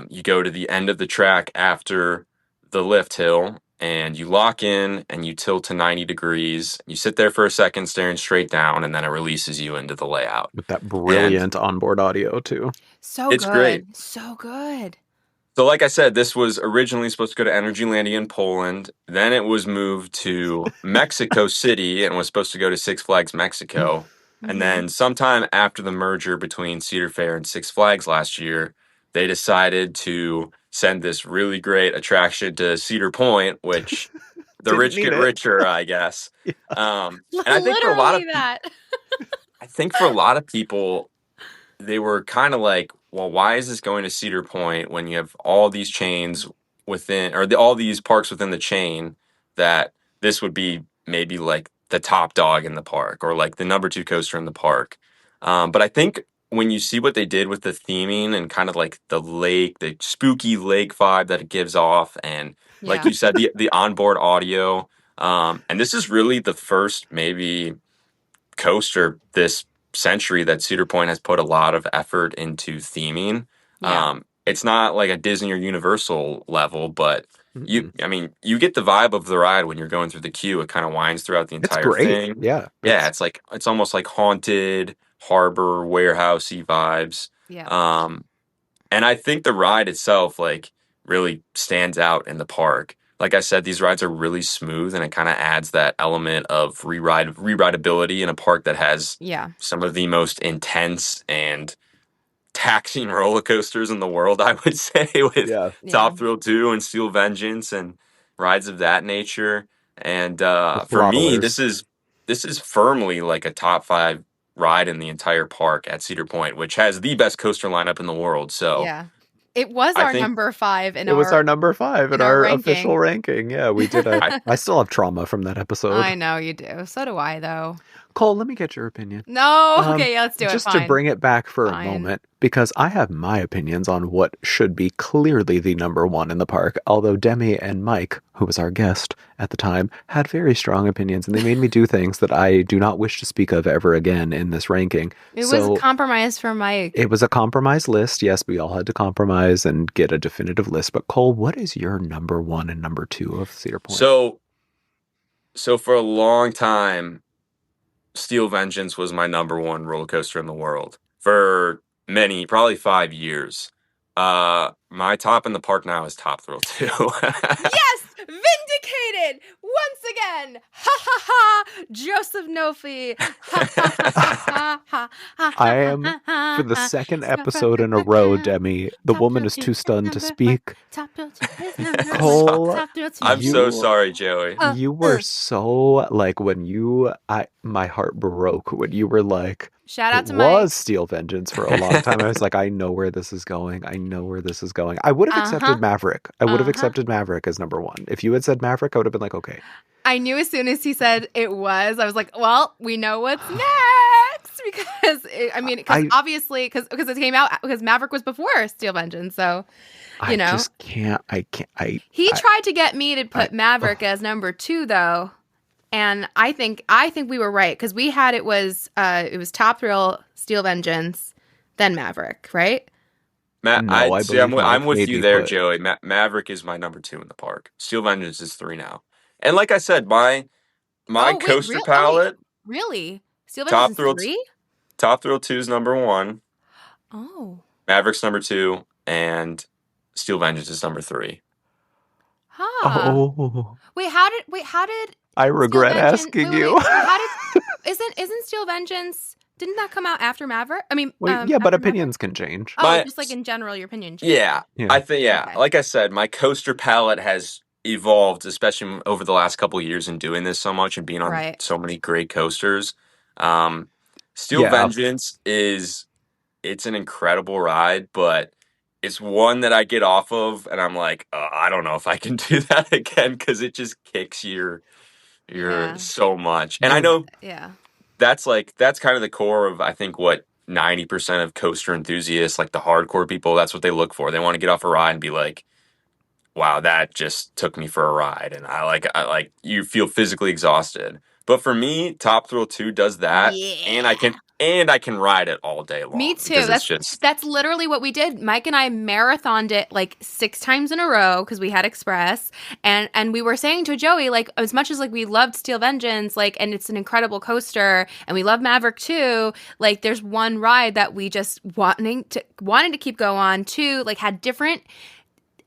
you go to the end of the track after the lift hill and you lock in and you tilt to 90 degrees. You sit there for a second staring straight down, and then it releases you into the layout. With that And brilliant onboard audio, too. So it's great. good. So good. So, like I said, this was originally supposed to go to Energylandia in Poland. Then it was moved to Mexico City and was supposed to go to Six Flags Mexico. And Mhm. then, sometime after the merger between Cedar Fair and Six Flags last year, they decided to send this really great attraction to Cedar Point, which the Didn't rich need get it. richer, I guess. Yeah. And I think for a lot Literally of that. people, they were kind of like, well, why is this going to Cedar Point when you have all these chains within, or all these parks within the chain, that this would be maybe like the top dog in the park or like the number two coaster in the park. But I think when you see what they did with the theming and kind of like the lake, the spooky lake vibe that it gives off, and like Yeah. you said, the onboard audio, and this is really the first maybe coaster this century that Cedar Point has put a lot of effort into theming. Yeah. It's not like a Disney or Universal level, but Mm-mm. I mean, you get the vibe of the ride when you're going through the queue. It kind of winds throughout the It's entire great. thing. Yeah. Yeah, it's almost like haunted harbor warehousey vibes. Yeah. Um, and I think the ride itself, like, really stands out in the park. Like I said, these rides are really smooth, and it kind of adds that element of rewritability in a park that has Yeah. some of the most intense and taxing roller coasters in the world, I would say, with Yeah. Yeah. Top Thrill 2 and Steel Vengeance and rides of that nature. And The for me, throttlers. this is firmly like a top five ride in the entire park at Cedar Point, which has the best coaster lineup in the world. So Yeah. It was I our think number 5 It was our number 5 in in our our ranking. official ranking. Yeah, we did I I still have trauma from that episode. I know you do. So do I, though. Cole, let me get your opinion. No. Okay, yeah, let's do it. Just Fine. to bring it back for a Fine. moment, because I have my opinions on what should be clearly the number one in the park, although Demi and Mike, who was our guest at the time, had very strong opinions, and they made me do things that I do not wish to speak of ever again in this ranking. It was a compromise for Mike. It was a compromise list. Yes, we all had to compromise and get a definitive list. But Cole, what is your number 1 and number 2 of Cedar Point? So for a long time, Steel Vengeance was my number one roller coaster in the world for many, probably 5 years. My top in the park now is Top Thrill 2. Yes! Vindicated! Once again! Ha ha ha! Joseph Nofi! Ha ha ha ha ha ha! I am, for the second episode in a row, Demi, the woman is too stunned to speak. Cole, I'm so sorry, Joey. You were so, like, my heart broke when you were like, shout out to it Mike. was Steel Vengeance for a long time. I was like, I know where this is going. I know where this is going. I would have accepted Maverick. I would have accepted Maverick as number 1. If you had said Maverick, I would have been like, okay. I knew as soon as he said it was, I was like, well, we know what's next. Because, obviously, because it came out, because Maverick was before Steel Vengeance. So, you know. I just can't. He tried to get me to put Maverick as number 2, though. And I think we were right, because we had it was Top Thrill, Steel Vengeance, then Maverick, right? I'm with you there, Joey. Maverick is my number 2 in the park. Steel Vengeance is 3 now. And like I said, my coaster palette. Really? Steel Vengeance is 3? Top Thrill 2 is number 1. Oh. Maverick's number 2, and Steel Vengeance is number 3. Huh. Oh. Wait, how did I regret asking you. Isn't Steel Vengeance, didn't that come out after Maverick? I mean, but opinions can change. Just like in general, your opinion changes. Yeah. I think, okay. Like I said, my coaster palette has evolved, especially over the last couple of years in doing this so much and being on so many great coasters. Steel Vengeance it's an incredible ride, but it's one that I get off of and I'm like, I don't know if I can do that again, because it just kicks your so much. And I know that's kind of the core of, I think, what 90% of coaster enthusiasts, like the hardcore people, that's what they look for. They want to get off a ride and be like, wow, that just took me for a ride. And I like you feel physically exhausted. But for me, Top Thrill 2 does that, and I can ride it all day long. Me too. That's literally what we did. Mike and I marathoned it like 6 times in a row because we had Express, and we were saying to Joey, like, as much as like we loved Steel Vengeance, like, and it's an incredible coaster, and we love Maverick too. Like, there's one ride that we just wanted to keep going on too. Like, had different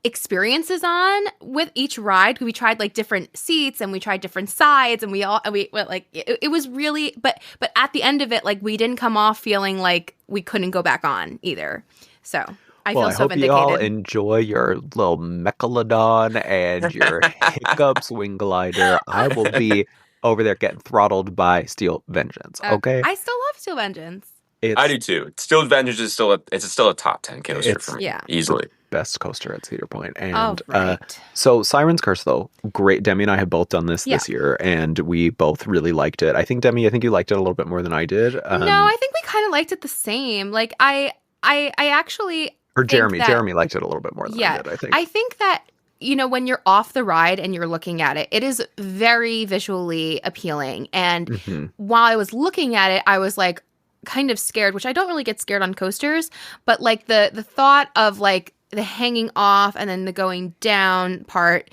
experiences on with each ride. We tried like different seats and we tried different sides, and we went like it was really, but at the end of it, like, we didn't come off feeling like we couldn't go back on either. So I Well, feel I so hope you all vindicated. enjoy your little Mechalodon and your Hiccup swing glider. I will be over there getting throttled by Steel Vengeance. Okay, I still love Steel Vengeance. I it's do too. Still Adventures is still a top 10 coaster for it's me, Yeah. the easily. best coaster at Cedar Point. Oh, And right. so Siren's Curse, though, great. Demi and I have both done Yeah. this year, and we both really liked it. I think Demi, I think you liked it a little bit more than I did. No, I think we kind of liked it the same. Like I actually Or think that Jeremy liked it a little bit more than I yeah, did, I think. I think that when you're off the ride and you're looking at it, it is very visually appealing. And Hmm. while I was looking at it, I was like kind of scared, which I don't really get scared on coasters, but like the thought of like the hanging off and then the going down part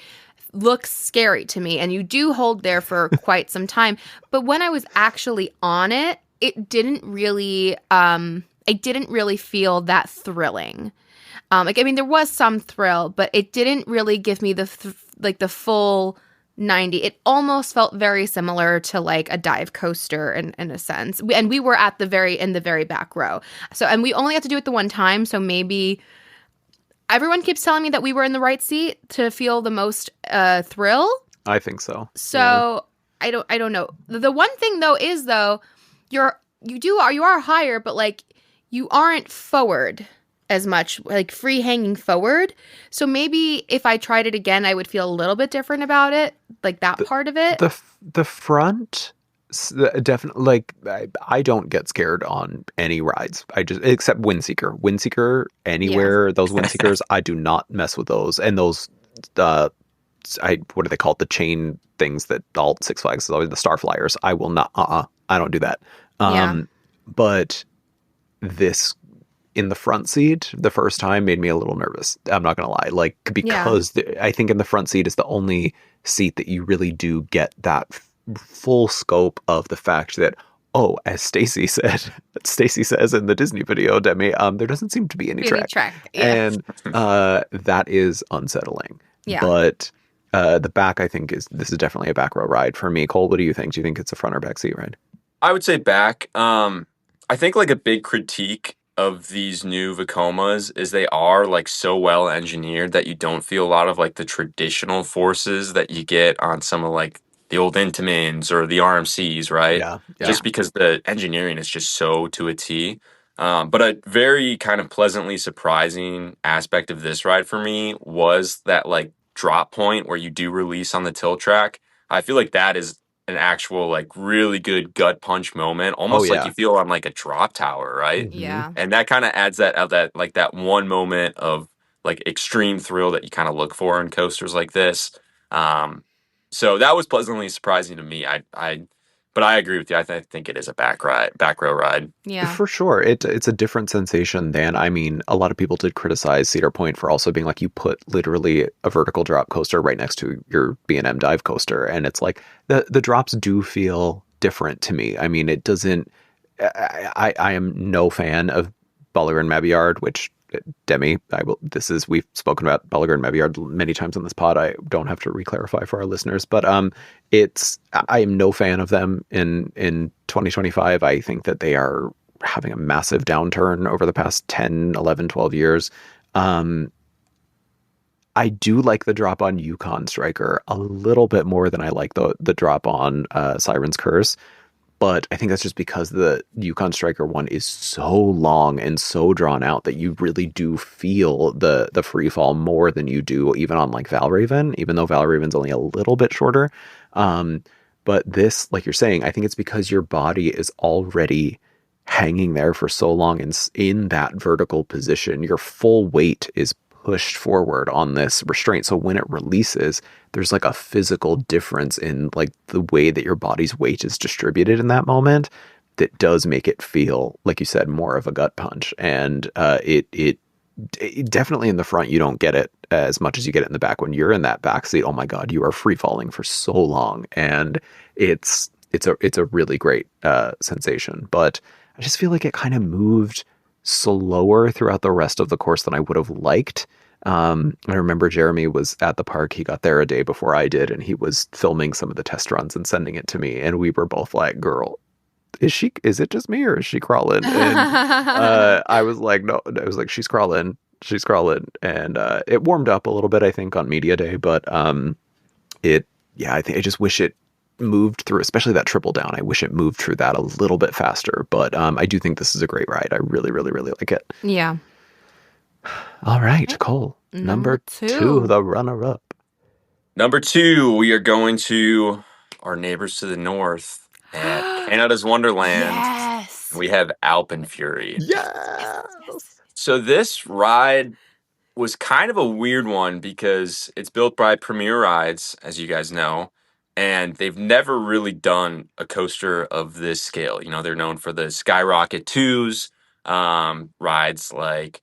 looks scary to me, and you do hold there for quite some time. But when I was actually on it, it didn't really I didn't really feel that thrilling. Like, I mean, there was some thrill, but it didn't really give me the the full 90. It almost felt very similar to like a dive coaster in a sense. And we were at the very back row. So, and we only had to do it the one time. So maybe everyone keeps telling me that we were in the right seat to feel the most thrill. I think so. So I don't know. The one thing though is you are higher, but like you aren't forward as much, like free hanging forward. So maybe if I tried it again, I would feel a little bit different about it, like that part of it. The front definitely, like, I don't get scared on any rides. I just, except Windseeker anywhere. Those Windseekers, I do not mess with those. And those what do they call it, the chain things that all Six Flags is always, the Star Flyers. I will not, I don't do that. But this in the front seat the first time made me a little nervous. I'm not gonna lie, like, because I think in the front seat is the only seat that you really do get that full scope of the fact that, oh, as Stacy says in the Disney video, Demi, there doesn't seem to be any track. And that is unsettling. But the back, I think, this is definitely a back row ride for me. Cole, what do you think? Do you think it's a front or back seat ride? I would say back. I think like a big critique of these new Vekomas is they are like so well engineered that you don't feel a lot of like the traditional forces that you get on some of like the old Intamins or the RMCs, right? Yeah. Just because the engineering is just so to a T. But a very kind of pleasantly surprising aspect of this ride for me was that like drop point where you do release on the tilt track. I feel like that is an actual like really good gut punch moment, almost like you feel on like a drop tower, right? Yeah. And that kind of adds that like that one moment of like extreme thrill that you kind of look for in coasters like this. So that was pleasantly surprising to me. But I agree with you. I think it is a back row ride. Yeah. For sure. It's a different sensation than, I mean, a lot of people did criticize Cedar Point for also being like, you put literally a vertical drop coaster right next to your B&M dive coaster. And it's like, the drops do feel different to me. I mean, it doesn't, I am no fan of Balaguer and Mabillard, which, Demi, we've spoken about Balaguer and Mabillard many times on this pod. I don't have to re-clarify for our listeners, but I am no fan of them in 2025. I think that they are having a massive downturn over the past 10, 11, 12 years. I do like the drop on Yukon Striker a little bit more than I like the drop on Siren's Curse. But I think that's just because the Yukon Striker one is so long and so drawn out that you really do feel the free fall more than you do even on like Valraven, even though Valraven's only a little bit shorter. But this, like you're saying, I think it's because your body is already hanging there for so long and in that vertical position. Your full weight is pushed forward on this restraint. So when it releases, there's like a physical difference in like the way that your body's weight is distributed in that moment that does make it feel, like you said, more of a gut punch. And it definitely in the front, you don't get it as much as you get it in the back. When you're in that back seat, oh my God, you are free falling for so long. And it's a really great sensation. But I just feel like it kind of moved slower throughout the rest of the course than I would have liked. I remember Jeremy was at the park. He got there a day before I did, and he was filming some of the test runs and sending it to me. And we were both like, girl, is it just me or is she crawling? And I was like, no, I was like, she's crawling. She's crawling. And it warmed up a little bit, I think, on Media Day, but I think I just wish it moved through, especially that triple down. I wish it moved through that a little bit faster, but I do think this is a great ride. I really, really, really like it. Yeah. All right, Cole. Number two, two. the runner-up. Number 2, we are going to our neighbors to the north at Canada's Wonderland. Yes. We have Alpenfury. Yes. So this ride was kind of a weird one because it's built by Premier Rides, as you guys know, and they've never really done a coaster of this scale. You know, they're known for the Skyrocket 2s, rides like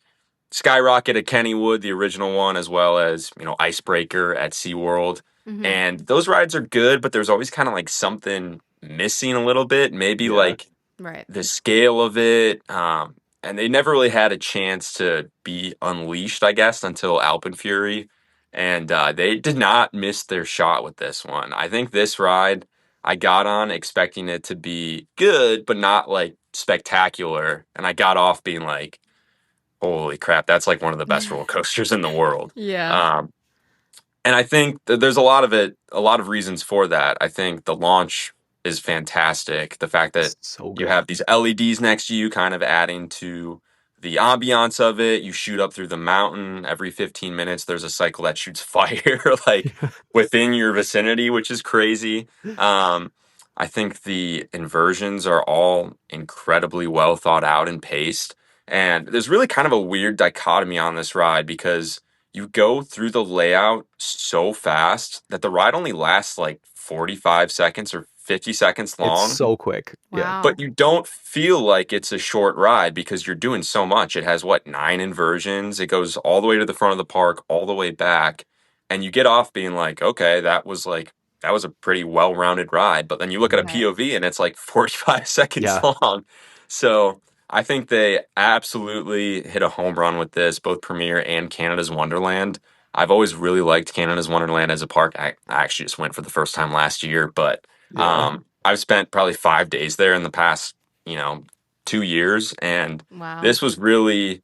Skyrocket at Kennywood, the original one, as well as, you know, Icebreaker at SeaWorld. Mhm. And those rides are good, but there's always kind of like something missing a little bit. Maybe like Right. the scale of it. And they never really had a chance to be unleashed, I guess, until Alpenfury. And they did not miss their shot with this one. I think this ride I got on expecting it to be good, but not like spectacular. And I got off being like, holy crap, that's like one of the best roller coasters in the world. Yeah. And I think there's a lot of reasons for that. I think the launch is fantastic. The fact that So you good. have these LEDs next to you, kind of adding to the ambiance of it. You shoot up through the mountain every 15 minutes. There's a cycle that shoots fire like within your vicinity, which is crazy. I think the inversions are all incredibly well thought out and paced. And there's really kind of a weird dichotomy on this ride because you go through the layout so fast that the ride only lasts like 45 seconds or 50 seconds long. It's so quick. Wow. But you don't feel like it's a short ride because you're doing so much. It has what, 9 inversions? It goes all the way to the front of the park, all the way back. And you get off being like, okay, that was a pretty well-rounded ride. But then you look at a Right. POV and it's like 45 seconds Yeah. long. So I think they absolutely hit a home run with this, both Premier and Canada's Wonderland. I've always really liked Canada's Wonderland as a park. I actually just went for the first time last year, but Yeah. I've spent probably 5 days there in the past, 2 years, and Wow. this was really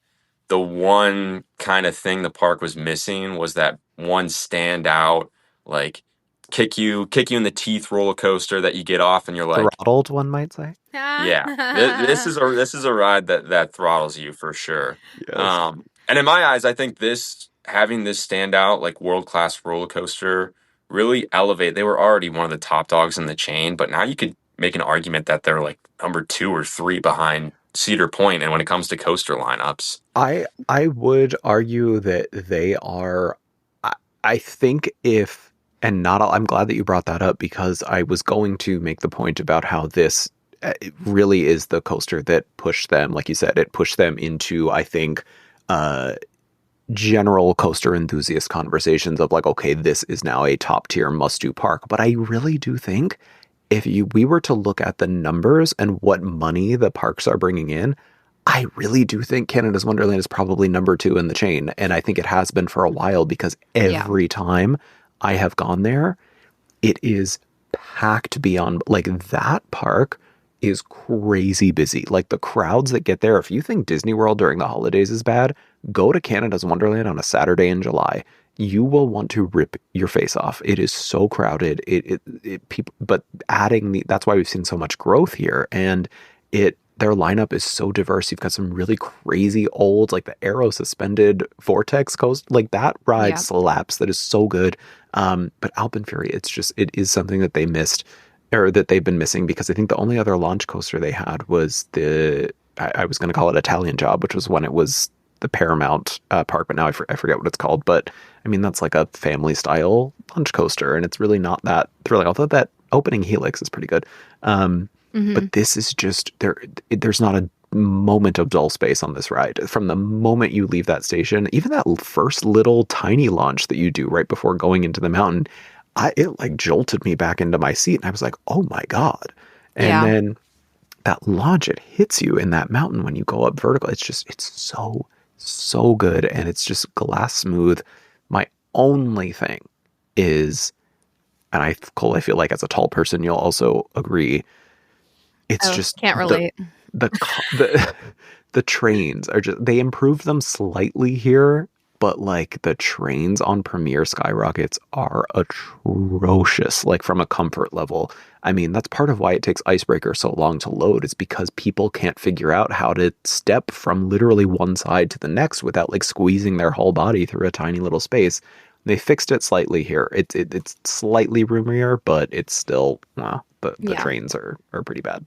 the one kind of thing the park was missing was that one standout, like kick you in the teeth roller coaster that you get off and you're like, Throttled, one might say. yeah, this is a ride that throttles you for sure. Yes. And in my eyes, I think having this standout like world class roller coaster really elevate. They were already one of the top dogs in the chain, but now you could make an argument that they're like number 2 or 3 behind Cedar Point. And when it comes to coaster lineups, I would argue that they are. I think if and not all, I'm glad that you brought that up because I was going to make the point about how this it really is the coaster that pushed them, like you said, it pushed them into, I think, general coaster enthusiast conversations of like, okay, this is now a top tier must do park. But I really do think if we were to look at the numbers and what money the parks are bringing in, I really do think Canada's Wonderland is probably number 2 in the chain. And I think it has been for a while because every time I have gone there, it is packed beyond, like, that park is crazy busy. Like, the crowds that get there, if you think Disney World during the holidays is bad, go to Canada's Wonderland on a Saturday in July. You will want to rip your face off. It is so crowded. People, but that's why we've seen so much growth here. And their lineup is so diverse. You've got some really crazy old, like the Aero suspended Vortex coast, like that ride slaps. That is so good. But Alpenfury, it is something that they missed, or that they've been missing, because I think the only other launch coaster they had was I was going to call it Italian Job, which was when it was the Paramount park, but now I forget what it's called. But I mean, that's like a family style launch coaster, and it's really not that thrilling. Although that opening helix is pretty good. But this is just there's not a moment of dull space on this ride. From the moment you leave that station, even that first little tiny launch that you do right before going into the mountain, it like jolted me back into my seat, and I was like, oh my God. And then that launch, it hits you in that mountain when you go up vertical. It's so good, and it's just glass smooth. My only thing is, Cole, I feel like as a tall person, you'll also agree, it's just can't relate. the the trains are just, they improved them slightly here, but like the trains on Premier Skyrockets are atrocious, like from a comfort level. I mean, that's part of why it takes Icebreaker so long to load, is because people can't figure out how to step from literally one side to the next without like squeezing their whole body through a tiny little space. They fixed it slightly here. It's slightly roomier, but it's still, well, the trains are pretty bad.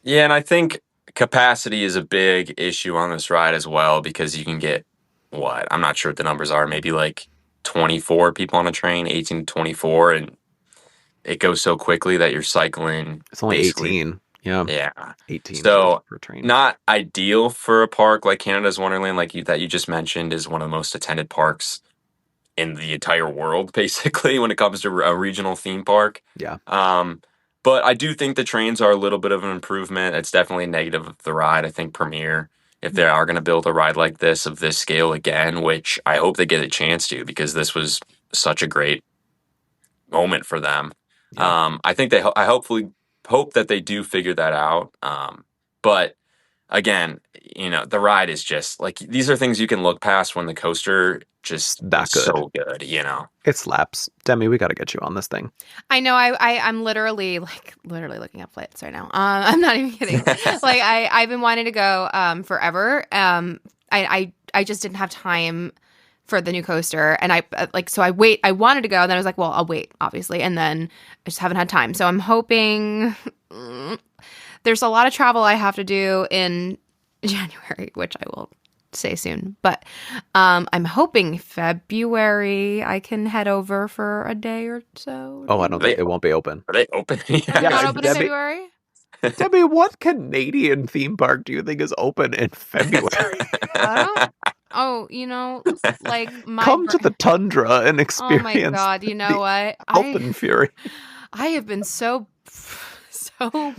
Yeah, and I think capacity is a big issue on this ride as well, because you can get what? I'm not sure what the numbers are, maybe like 24 people on a train, 18 to 24, and it goes so quickly that you're cycling It's only basically. 18. Yeah. Yeah. 18 So per train. not ideal for a park like Canada's Wonderland, like that you just mentioned, is one of the most attended parks in the entire world, basically, when it comes to a regional theme park. Yeah. But I do think the trains are a little bit of an improvement. It's definitely a negative of the ride. I think Premier, if they are going to build a ride like this of this scale again, which I hope they get a chance to, because this was such a great moment for them. Yeah. I think I hopefully hope that they do figure that out. But again, the ride is just like, these are things you can look past when the coaster just that is good. so good, It slaps. Demi, we got to get you on this thing. I know. I'm literally looking up flights right now. I'm not even kidding. Like I've been wanting to go forever. I just didn't have time for the new coaster, and I wanted to go, and then I was like, well, I'll wait, obviously, and then I just haven't had time. So I'm hoping. There's a lot of travel I have to do in January, which I will say soon. But I'm hoping February I can head over for a day or so. Oh, I don't think it won't be open. Are they open? They're not open in February? Debbie, what Canadian theme park do you think is open in February? Oh, like come to the tundra and experience. Oh my God, you know what? Alpen Fury. I have been so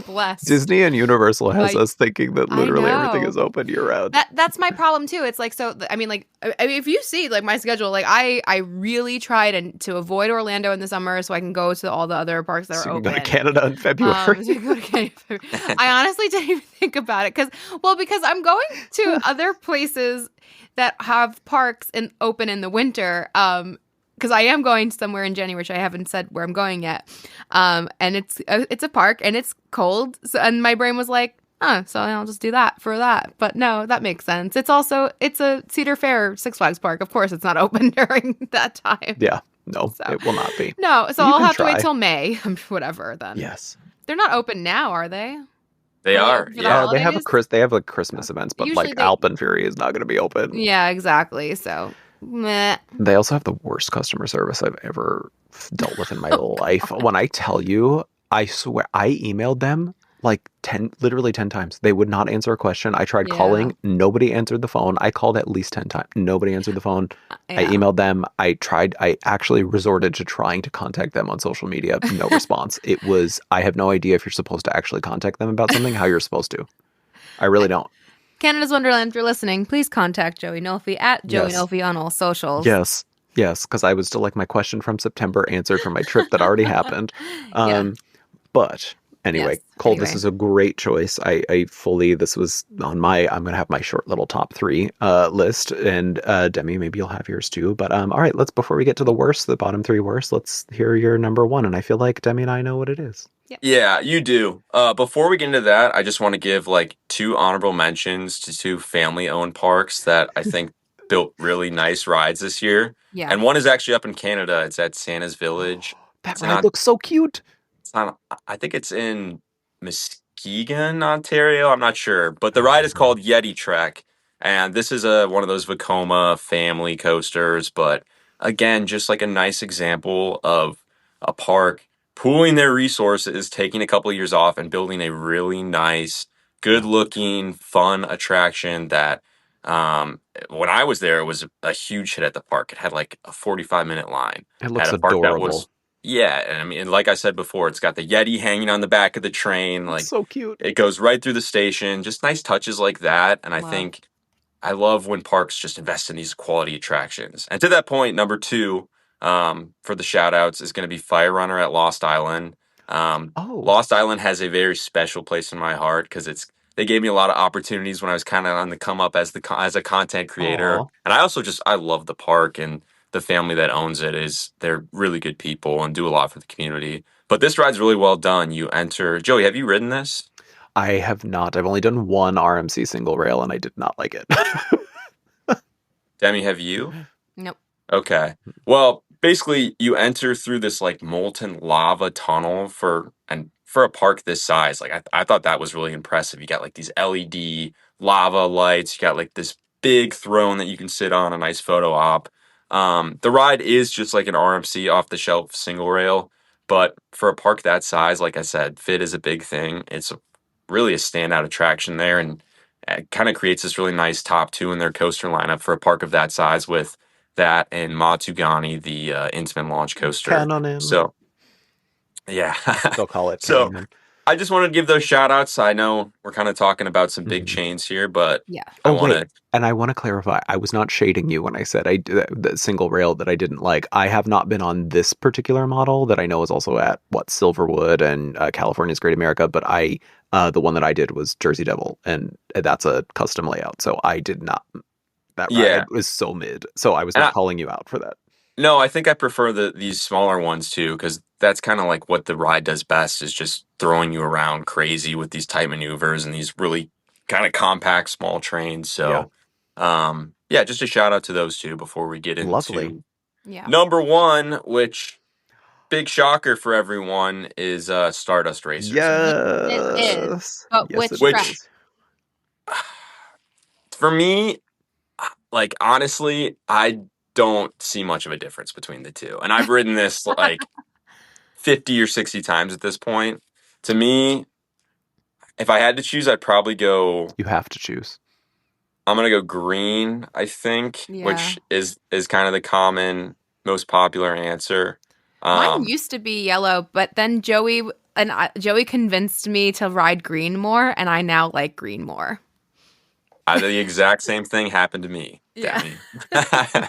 blessed. Disney and Universal has us thinking that literally everything is open year round. That's my problem too. It's like, so I mean, if you see like my schedule, like I really try to avoid Orlando in the summer so I can go to all the other parks that are open. Go to Canada in February. So go to Canada. I honestly didn't even think about it because I'm going to other places that have parks open in the winter. Because I am going somewhere in January, which I haven't said where I'm going yet. And it's a park and it's cold. So, and my brain was like, so I'll just do that for that. But no, that makes sense. It's a Cedar Fair Six Flags park. Of course, it's not open during that time. Yeah, no, it will not be. No, so I'll have to wait till May, whatever then. Yes. They're not open now, are they? They are. Yeah, they have Christmas events, but usually Alpen Fury is not going to be open. Yeah, exactly. So. Meh. They also have the worst customer service I've ever dealt with in my life. God. When I tell you, I swear, I emailed them like literally 10 times. They would not answer a question. I tried calling. Nobody answered the phone. I called at least 10 times. Nobody answered the phone. I emailed them. I actually resorted to trying to contact them on social media. No response. I have no idea if you're supposed to actually contact them about something, how you're supposed to. I really don't. Canada's Wonderland, if you're listening, please contact Joey Nolfi at Joey Nolfi on all socials. Yes, because I was still like my question from September answered from my trip that already happened. But anyway, Cole, this is a great choice. This was on I'm going to have my short little top 3 list. And Demi, maybe you'll have yours too. But all right, before we get to the bottom 3 worst, let's hear your number 1. And I feel like Demi and I know what it is. Yep. Yeah, you do. Before we get into that, I just want to give 2 honorable mentions to 2 family-owned parks that I think built really nice rides this year. Yeah. And one is actually up in Canada. It's at Santa's Village. That ride looks so cute. I think it's in Muskegon, Ontario. I'm not sure. But the ride is called Yeti Trek. And this is one of those Vekoma family coasters. But again, just like a nice example of a park pooling their resources, taking a couple of years off, and building a really nice, good-looking, fun attraction that, when I was there, it was a huge hit at the park. It had a 45-minute line. It looks adorable. And I mean, like I said before, it's got the Yeti hanging on the back of the train. It's so cute. It goes right through the station. Just nice touches like that. And I love when parks just invest in these quality attractions. And to that point, number 2, for the shout outs is going to be Fire Runner at Lost Island. Lost Island has a very special place in my heart because it's They gave me a lot of opportunities when I was kind of on the come up as as a content creator. Aw. And I also I love the park, and the family that owns it they're really good people and do a lot for the community. But this ride's really well done. You enter, Joey, have you ridden this? I have not. I've only done one RMC single rail, and I did not like it. Demi, have you? Nope. Okay. Well, basically you enter through this like molten lava tunnel for a park this size. Like I thought that was really impressive. You got like these LED lava lights, you got like this big throne that you can sit on, a nice photo op. The ride is just like an RMC off the shelf single rail, but for a park that size, like I said, fit is a big thing. Really a standout attraction there, and it kind of creates this really nice top two in their coaster lineup for a park of that size with that and Matsugani, the Intamin launch coaster. Canonin. So, yeah. They'll call it So, Canonin. I just wanted to give those shout outs. I know we're kind of talking about some big Mhm. chains here, but Yeah. I Oh, want wait. to. And I want to clarify, I was not shading you when I said the single rail that I didn't like. I have not been on this particular model that I know is also at, Silverwood and California's Great America, but the one that I did was Jersey Devil, and that's a custom layout. So I did not, that Yeah. ride was so mid. So I was And not calling you out for that. No, I think I prefer these smaller ones too, because that's kind of like what the ride does best is just throwing you around crazy with these tight maneuvers and these really kind of compact small trains. Yeah. So, yeah, just a shout out to those two before we get Lovely. into Yeah. number one, which big shocker for everyone is Stardust Racers. It is. Yes. But Yes, which it track? is. For me, like honestly, I don't see much of a difference between the two. And I've ridden this like 50 or 60 times at this point. To me, if I had to choose, I'd probably go. You have to choose. I'm gonna go green, I think, Yeah. which is kind of the common, most popular answer. Mine used to be yellow, but then Joey convinced me to ride green more, and I now like green more. The exact same thing happened to me. Yeah. Demi.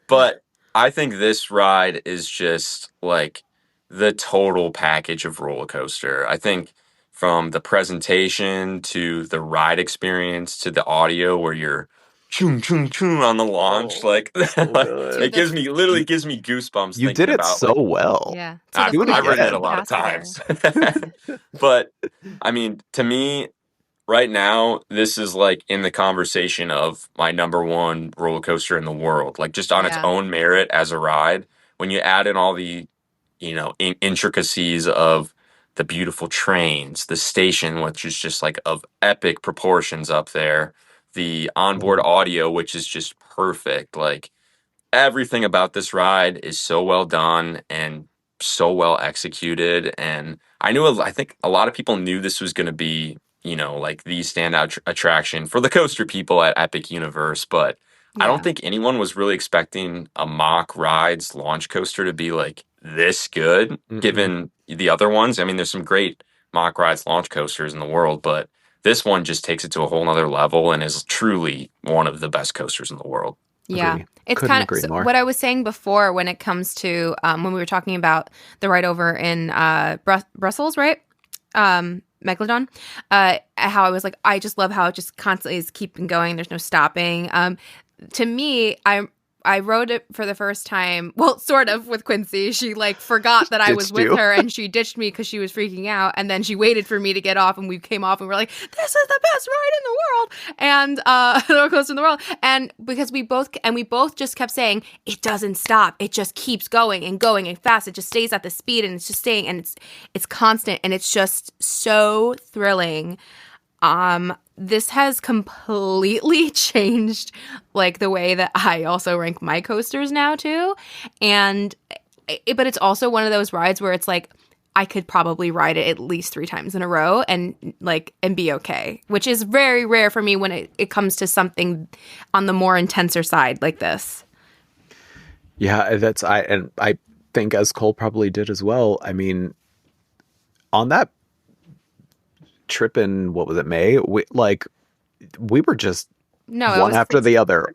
But I think this ride is just like the total package of roller coaster. I think from the presentation to the ride experience to the audio where you're choom choom choom on the launch, like so good. it literally gives me goosebumps You thinking did it about so well. Yeah. I've Do it ridden it again. a lot of Capacitor. times. But I mean, to me, right now, this is like in the conversation of my number one roller coaster in the world, like just on its Yeah. own merit as a ride. When you add in all the, intricacies of the beautiful trains, the station, which is just like of epic proportions up there, the onboard audio, which is just perfect. Like everything about this ride is so well done and so well executed. And I think a lot of people knew this was going to be, like the standout attraction for the coaster people at Epic Universe. But I don't think anyone was really expecting a mock rides launch coaster to be like this good, given the other ones. I mean, there's some great mock rides launch coasters in the world, but this one just takes it to a whole nother level and is truly one of the best coasters in the world. Yeah. Agree. It's Couldn't kind agree of more. what I was saying before when it comes to when we were talking about the ride over in Brussels, right? Megalodon. How I was like, I just love how it just constantly is keeping going. There's no stopping. To me, I rode it for the first time, well, sort of with Quincy. She like forgot that I was with you. her and she ditched me because she was freaking out. And then she waited for me to get off and we came off and we're like, this is the best ride in the world. And roller coaster in the world. And because we both just kept saying, it doesn't stop. It just keeps going and fast. It just stays at the speed and it's just staying and it's constant and it's just so thrilling. This has completely changed like the way that I also rank my coasters now too. But it's also one of those rides where it's like, I could probably ride it at least 3 times in a row and be okay, which is very rare for me when it comes to something on the more intenser side like this. Yeah, I think as Cole probably did as well. I mean, on that trip in, what was it, May? We were just one after the other.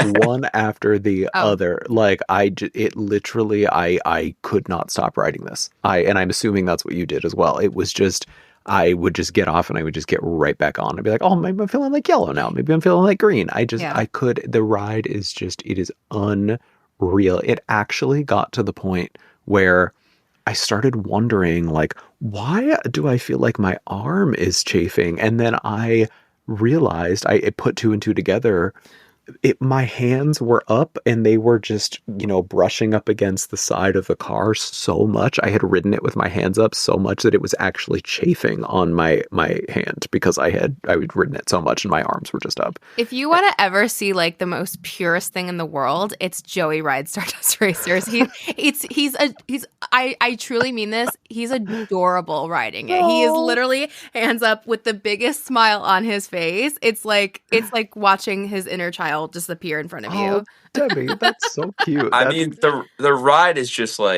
Like it literally, I could not stop riding this. And I'm assuming that's what you did as well. It was just, I would just get off and I would just get right back on. I'd be like, oh, maybe I'm feeling like yellow now. Maybe I'm feeling like green. The ride is just, it is unreal. It actually got to the point where I started wondering, like, why do I feel like my arm is chafing? And then I realized, I put two and two together. My hands were up and they were just, brushing up against the side of the car so much. I had ridden it with my hands up so much that it was actually chafing on my hand because I had ridden it so much and my arms were just up. If you want to ever see like the most purest thing in the world, it's Joey rides Stardust Racers. I truly mean this. He's adorable riding it. He is literally hands up with the biggest smile on his face. It's like watching his inner child disappear in front of you. Oh, Debbie, that's so cute. I mean, the ride is just so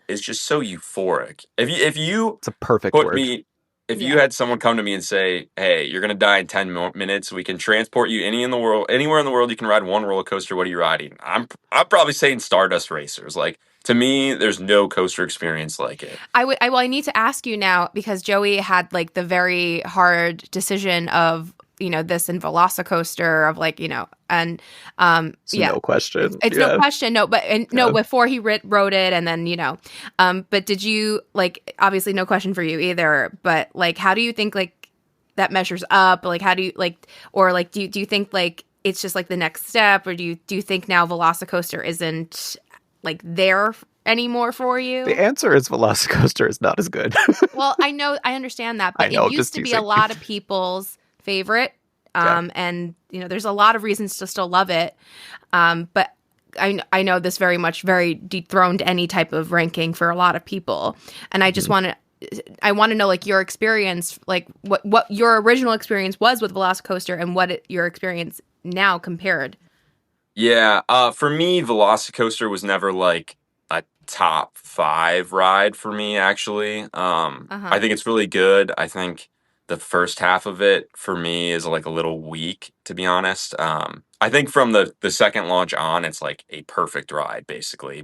euphoric. If you it's a perfect put word. me, if you had someone come to me and say, "Hey, you're gonna die in 10 minutes. We can transport you anywhere in the world. You can ride one roller coaster. What are you riding?" I'm probably saying Stardust Racers. Like, to me, there's no coaster experience like it. I need to ask you now, because Joey had like the very hard decision of, this and Velocicoaster, of like, and no question. It's no question. No, but before he wrote it, and then, but did you, like, obviously no question for you either, but like, how do you think like that measures up? Like, how do you like, or like, do you think like it's just like the next step, or do you think now Velocicoaster isn't like there anymore for you? The answer is Velocicoaster is not as good. Well, I understand that, but it used to be a lot of people's favorite. And there's a lot of reasons to still love it. But I know this very dethroned any type of ranking for a lot of people. And I just want to know, like, your experience, like what your original experience was with Velocicoaster and your experience now compared. Yeah. For me, Velocicoaster was never like a top 5 ride for me, actually. I think it's really good. I think the first half of it for me is like a little weak, to be honest. I think from the second launch on, it's like a perfect ride, basically.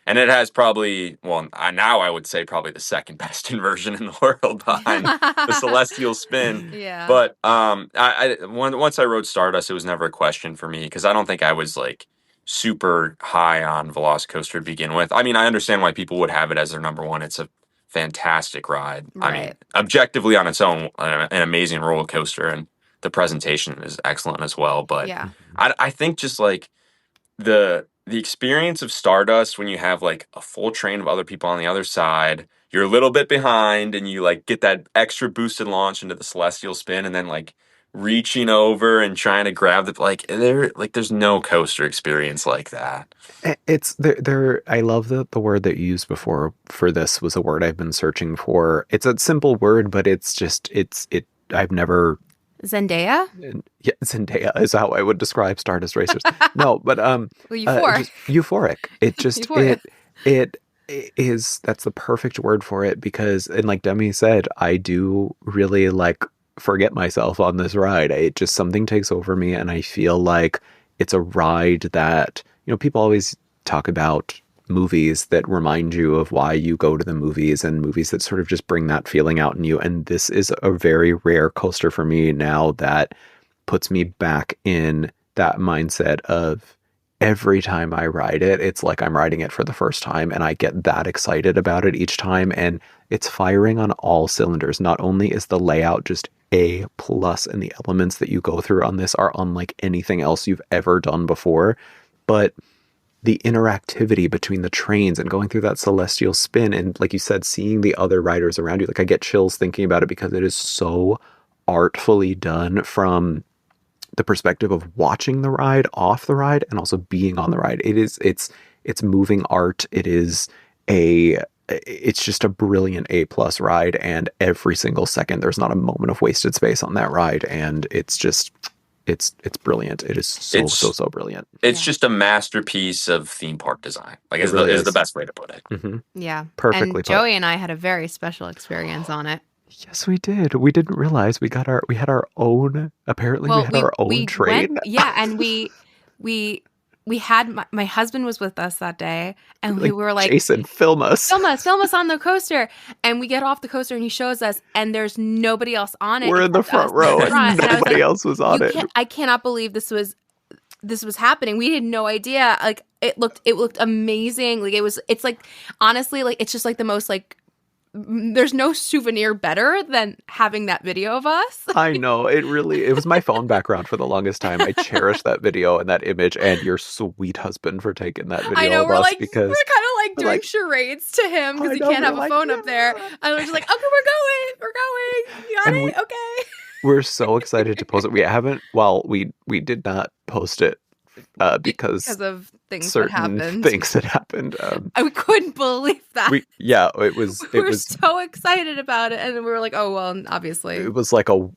And it has probably, now I would say probably the second best inversion in the world behind the Celestial Spin. Yeah. But once I rode Stardust, it was never a question for me, because I don't think I was like super high on Velocicoaster to begin with. I mean, I understand why people would have it as their number one. It's a fantastic ride. Right. I mean, objectively on its own, an amazing roller coaster, and the presentation is excellent as well. But yeah. I think just like the experience of Stardust, when you have like a full train of other people on the other side, you're a little bit behind, and you like get that extra boosted launch into the Celestial Spin, and then like reaching over and trying to grab there's no coaster experience like that. It's there. I love the word that you used before for this was a word I've been searching for. It's a simple word, but it's just I've never. Zendaya? Yeah, Zendaya is how I would describe Stardust Racers. No, but euphoric. Euphoric. It just euphoric. it is, that's the perfect word for it, because, and like Demi said, I do really like forget myself on this ride. It just, something takes over me, and I feel like it's a ride that, people always talk about movies that remind you of why you go to the movies, and movies that sort of just bring that feeling out in you. And this is a very rare coaster for me now that puts me back in that mindset of every time I ride it, it's like I'm riding it for the first time, and I get that excited about it each time. And it's firing on all cylinders. Not only is the layout just A+, and the elements that you go through on this are unlike anything else you've ever done before, but the interactivity between the trains and going through that Celestial Spin, and like you said, seeing the other riders around you, like I get chills thinking about it, because it is so artfully done from the perspective of watching the ride, off the ride, and also being on the ride. It's moving art. It's just a brilliant A+ ride, and every single second there's not a moment of wasted space on that ride, and it's just it's brilliant. It is so brilliant. It's just a masterpiece of theme park design. Like, it really is the best way to put it. Mm-hmm. Yeah, perfectly and put. Joey and I had a very special experience on it. Yes, we did. We didn't realize we had our own. Apparently, we had our own train. And we we had my husband was with us that day, and we were like, Jason, film us film us on the coaster. And we get off the coaster and he shows us, and there's nobody else on it. We're in the front us row in the front. and nobody else was on it. I cannot believe this was happening. We had no idea. Like it looked amazing. Like it's like, honestly, like it's just like the most like, there's no souvenir better than having that video of us. I know. It was my phone background for the longest time. I cherish that video and that image, and your sweet husband for taking that video I know, of we're us, like, because we're kind of like doing like, charades to him because he can't have a phone up there. And we're just like, okay, we're going. You got it? Okay. We're so excited to post it. We haven't, well, we did not post it because of things that certain happened. things that happened. I couldn't believe that. It was. We were so excited about it, and we were like, "Oh well, obviously." It was like oh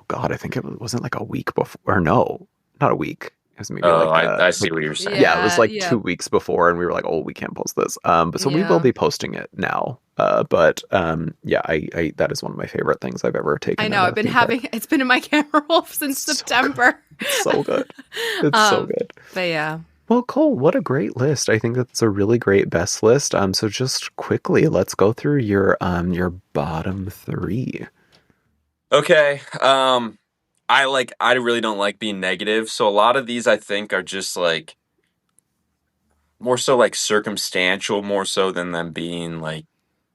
God, I think it wasn't like a week before. Or no, not a week. It was maybe I see what you're saying. Yeah, it was like 2 weeks before, and we were like, "Oh, we can't post this." But so we will be posting it now. I that is one of my favorite things I've ever taken. I know. It's been in my camera roll since September. It's so good. It's so good. But yeah. Well, Cole, what a great list. I think that's a really great best list. So just quickly, let's go through your bottom three. Okay. I really don't like being negative. So a lot of these I think are just like more so like circumstantial, more so than them being like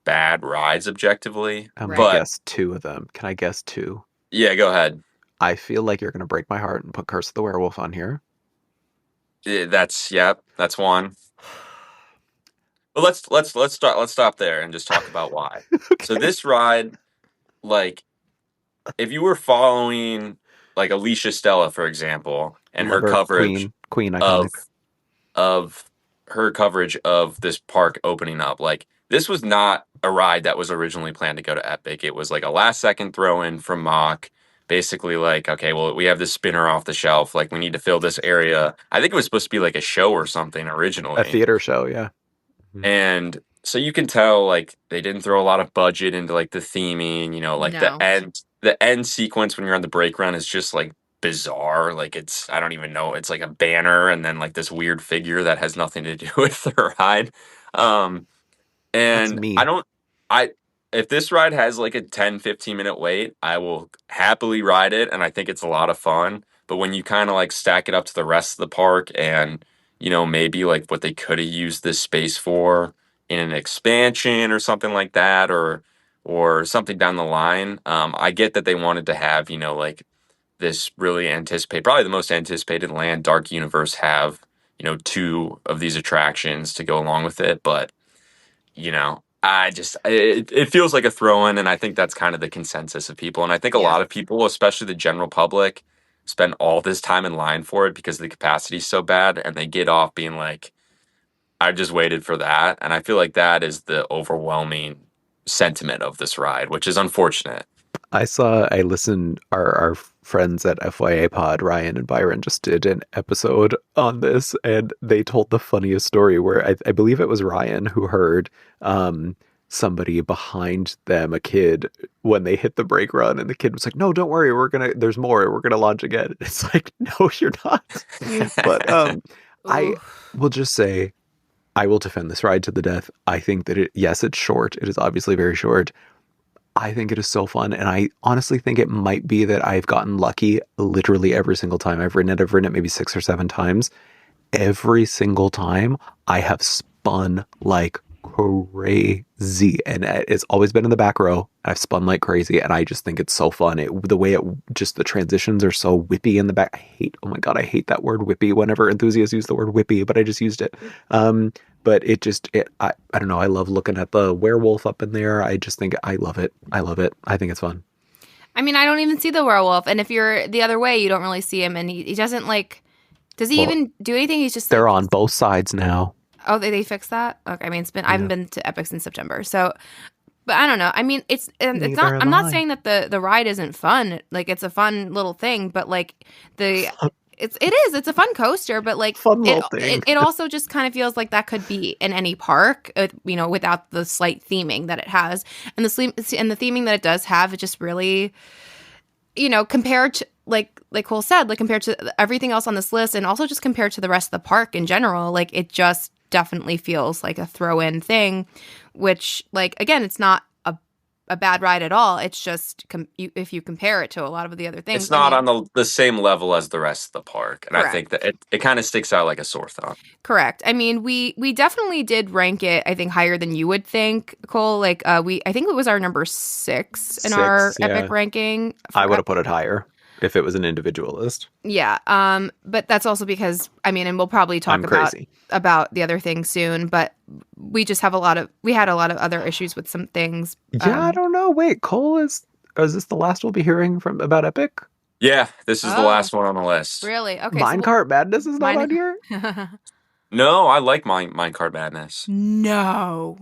bad rides objectively. I'm going to guess two of them. Can I guess two? Yeah, go ahead. I feel like you're going to break my heart and put Curse of the Werewolf on here. That's one. But let's stop there and just talk about why. Okay. So this ride, like, if you were following like Alicia Stella, for example, and her coverage Queen of her coverage of this park opening up, like this was not a ride that was originally planned to go to Epic. It was like a last second throw in from Mock. Basically, like, okay, well, we have this spinner off the shelf. Like, we need to fill this area. I think it was supposed to be like a show or something originally. A theater show, yeah. Mm-hmm. And so you can tell, like, they didn't throw a lot of budget into, like, the theming, you know, like the end sequence when you're on the brake run is just, like, bizarre. Like, I don't even know. It's like a banner and then, like, this weird figure that has nothing to do with the ride. And if this ride has like a 10, 15-minute wait, I will happily ride it, and I think it's a lot of fun. But when you kind of like stack it up to the rest of the park and, you know, maybe like what they could have used this space for in an expansion or something like that, or something down the line, I get that they wanted to have, you know, like this really probably the most anticipated land, Dark Universe, have, you know, 2 of these attractions to go along with it. But, you know, it feels like a throw-in, and I think that's kind of the consensus of people. And I think a lot of people, especially the general public, spend all this time in line for it because the capacity is so bad, and they get off being like, I just waited for that. And I feel like that is the overwhelming sentiment of this ride, which is unfortunate. I listened, our friends at FYA Pod, Ryan and Byron, just did an episode on this, and they told the funniest story where I believe it was Ryan who heard somebody behind them, a kid, when they hit the brake run, and the kid was like, "No, don't worry, there's more, we're gonna launch again." It's like, no, you're not. But I will just say, I will defend this ride to the death. I think that it's short. It is obviously very short. I think it is so fun, and I honestly think it might be that I've gotten lucky literally every single time I've ridden it maybe 6 or 7 times. Every single time I have spun like crazy, and it's always been in the back row. I've spun like crazy, and I just think it's so fun. The transitions are so whippy in the back. I hate that word whippy whenever enthusiasts use the word whippy, but I just used it. But I don't know. I love looking at the werewolf up in there. I just think I love it. I think it's fun. I mean, I don't even see the werewolf. And if you're the other way, you don't really see him. And he doesn't like, does he even do anything? He's just, they're on both sides now. Oh, they fixed that? Okay. I mean, I haven't been to Epic since September. So, but I don't know. I mean, I'm not saying that the ride isn't fun. Like, it's a fun little thing, but like it's a fun coaster, but like it also just kind of feels like that could be in any park, you know, without the slight theming that it has, and the theming that it does have, it just really, you know, compared to like Cole said, like compared to everything else on this list, and also just compared to the rest of the park in general, like it just definitely feels like a throw-in thing, which, like, again, it's not a bad ride at all. It's just if you compare it to a lot of the other things. It's not on the same level as the rest of the park, and I think Correct. that it kind of sticks out like a sore thumb. Correct. I mean, we definitely did rank it, I think, higher than you would think, Cole. Like, I think it was our number 6 in our Epic ranking. I would have put it higher if it was an individual list. Yeah. But that's also because, I mean, and we'll probably talk about the other things soon, but we just have we had a lot of other issues with some things. Yeah, I don't know. Wait, Cole is this the last we'll be hearing from about Epic? Yeah, this is the last one on the list. Really? Okay. Minecart Madness is not on here? No, I like Minecart Madness. No.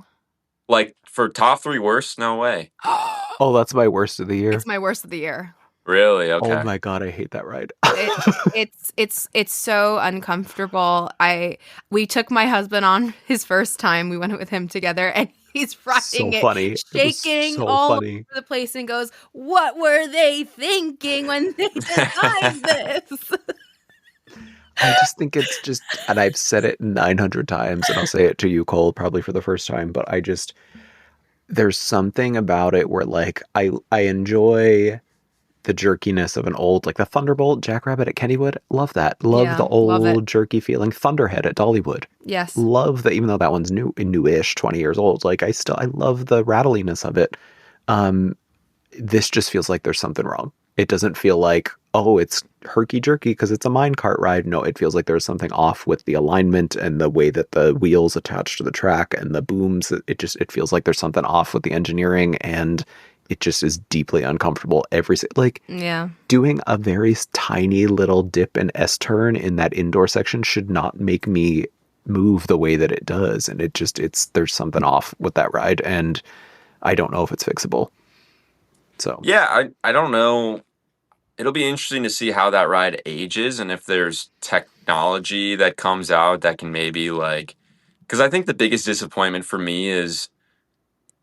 Like, for top 3 worst, no way. Oh, that's my worst of the year. It's my worst of the year. Really? Okay. Oh my god, I hate that ride. It's so uncomfortable. We took my husband on his first time. We went with him together, and he's riding shaking all over the place, and goes, "What were they thinking when they designed this?" I just think it's just, and I've said it 900 times, and I'll say it to you, Cole, probably for the first time, but there's something about it where, like, I enjoy the jerkiness of an old, like the Thunderbolt Jackrabbit at Kennywood. Love that. Love the old jerky feeling. Thunderhead at Dollywood. Yes. Love that, even though that one's newish, 20 years old. Like, I love the rattliness of it. This just feels like there's something wrong. It doesn't feel like, oh, it's herky-jerky because it's a minecart ride. No, it feels like there's something off with the alignment and the way that the wheels attach to the track and the booms. It feels like there's something off with the engineering, and it just is deeply uncomfortable. Doing a very tiny little dip and S-turn in that indoor section should not make me move the way that it does. And there's something off with that ride, and I don't know if it's fixable. So yeah, I don't know. It'll be interesting to see how that ride ages, and if there's technology that comes out that can maybe, like, because I think the biggest disappointment for me is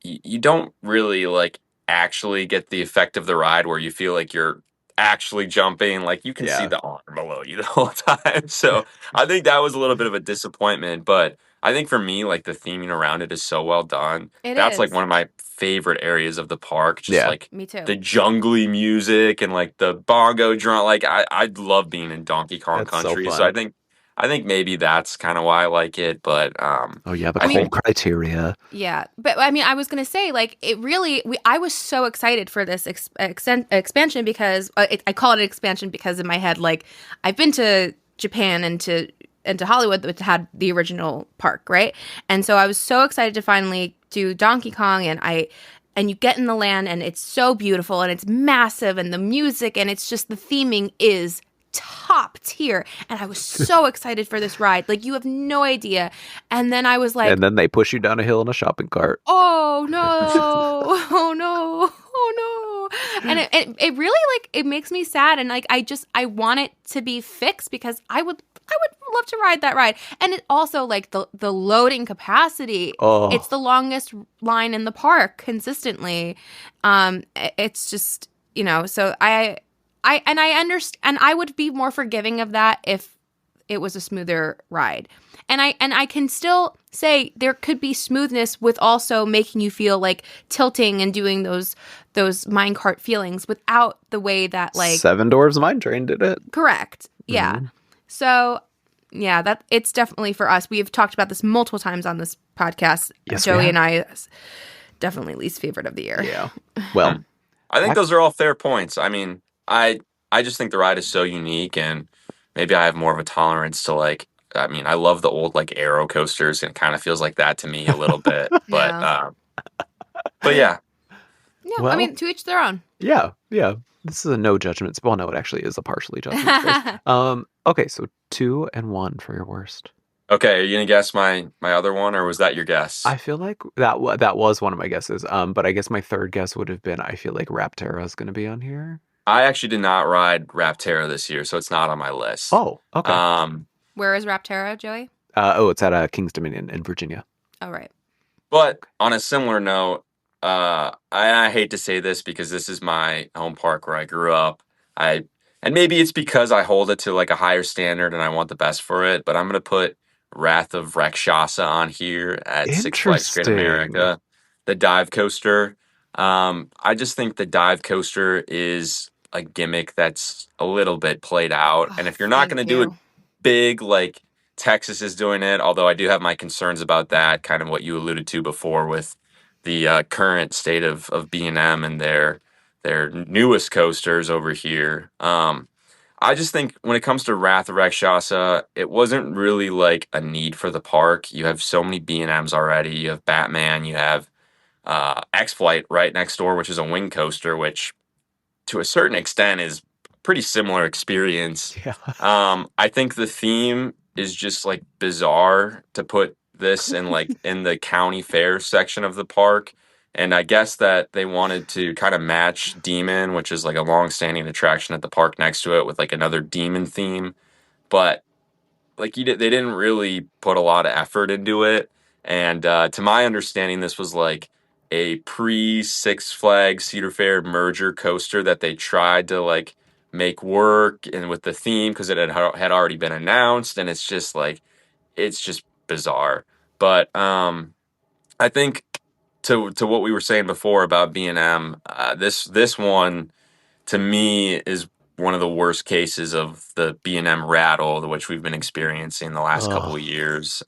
you don't really, like, actually get the effect of the ride where you feel like you're actually jumping. Like, you can see the arm below you the whole time. So I think that was a little bit of a disappointment, but I think for me, like, the theming around it is so well done. That's like one of my favorite areas of the park. Just like me too. The jungly music and like the bongo drum. Like, I love being in Donkey Kong Country. So I think maybe that's kind of why I like it, but the whole criteria. Yeah, but I mean, I was gonna say, like, it really. I was so excited for this expansion because I call it an expansion because in my head, like, I've been to Japan and to Hollywood, which had the original park, right? And so I was so excited to finally do Donkey Kong, and you get in the land, and it's so beautiful, and it's massive, and the music, and it's just the theming is top tier, and I was so excited for this ride. Like, you have no idea. And then I was like, and then they push you down a hill in a shopping cart. Oh no! Oh no! Oh no! And it really, like, it makes me sad, and like I want it to be fixed because I would love to ride that ride. And it also, like, the loading capacity. Oh. It's the longest line in the park consistently. It's just, so I understand, and I would be more forgiving of that if it was a smoother ride. And I can still say there could be smoothness with also making you feel like tilting and doing those minecart feelings without the way that, like, Seven Dwarfs Mine Train did it. Correct. Yeah. Mm-hmm. So yeah, that it's definitely for us. We've talked about this multiple times on this podcast. Yes, Joey and I, definitely least favorite of the year. Yeah. Well, I think those are all fair points. I mean, I just think the ride is so unique, and maybe I have more of a tolerance to, like, I mean, I love the old, like, Aero coasters, and it kind of feels like that to me a little bit. But yeah. Yeah, well, I mean, to each their own. Yeah. This is a no judgment. Well, no, it actually is a partially judgment. Okay, so 2 and 1 for your worst. Okay, are you gonna guess my other one, or was that your guess? I feel like that was one of my guesses. But I guess my third guess would have been, I feel like Rapterra is going to be on here. I actually did not ride Rapterra this year, so it's not on my list. Oh, okay. Where is Rapterra, Joey? It's at Kings Dominion in Virginia. Oh, right. But on a similar note, I hate to say this because this is my home park where I grew up. and maybe it's because I hold it to like a higher standard and I want the best for it, but I'm going to put Wrath of Rakshasa on here at Six Flags Great Interesting. America, the dive coaster. I just think the dive coaster is a gimmick that's a little bit played out. And Oh, if you're not thank going to do it you. big like Texas is doing it, although I do have my concerns about that, kind of what you alluded to before with the current state of B&M and their newest coasters over here. I just think when it comes to Wrath of Rakshasa, it wasn't really like a need for the park. You have so many B&Ms already. You have Batman, you have X-Flight right next door, which is a wing coaster, which to a certain extent is a pretty similar experience. Yeah. I think the theme is just like bizarre to put this in like in the county fair section of the park. And I guess that they wanted to kind of match Demon, which is like a long-standing attraction at the park next to it, with like another demon theme. But like they didn't really put a lot of effort into it. And to my understanding, this was like a pre Six Flags Cedar Fair merger coaster that they tried to like make work and with the theme because it had already been announced, and it's just like it's just bizarre. But I think to what we were saying before about B&M, this one to me is one of the worst cases of the B&M rattle which we've been experiencing the last couple Oh, of years.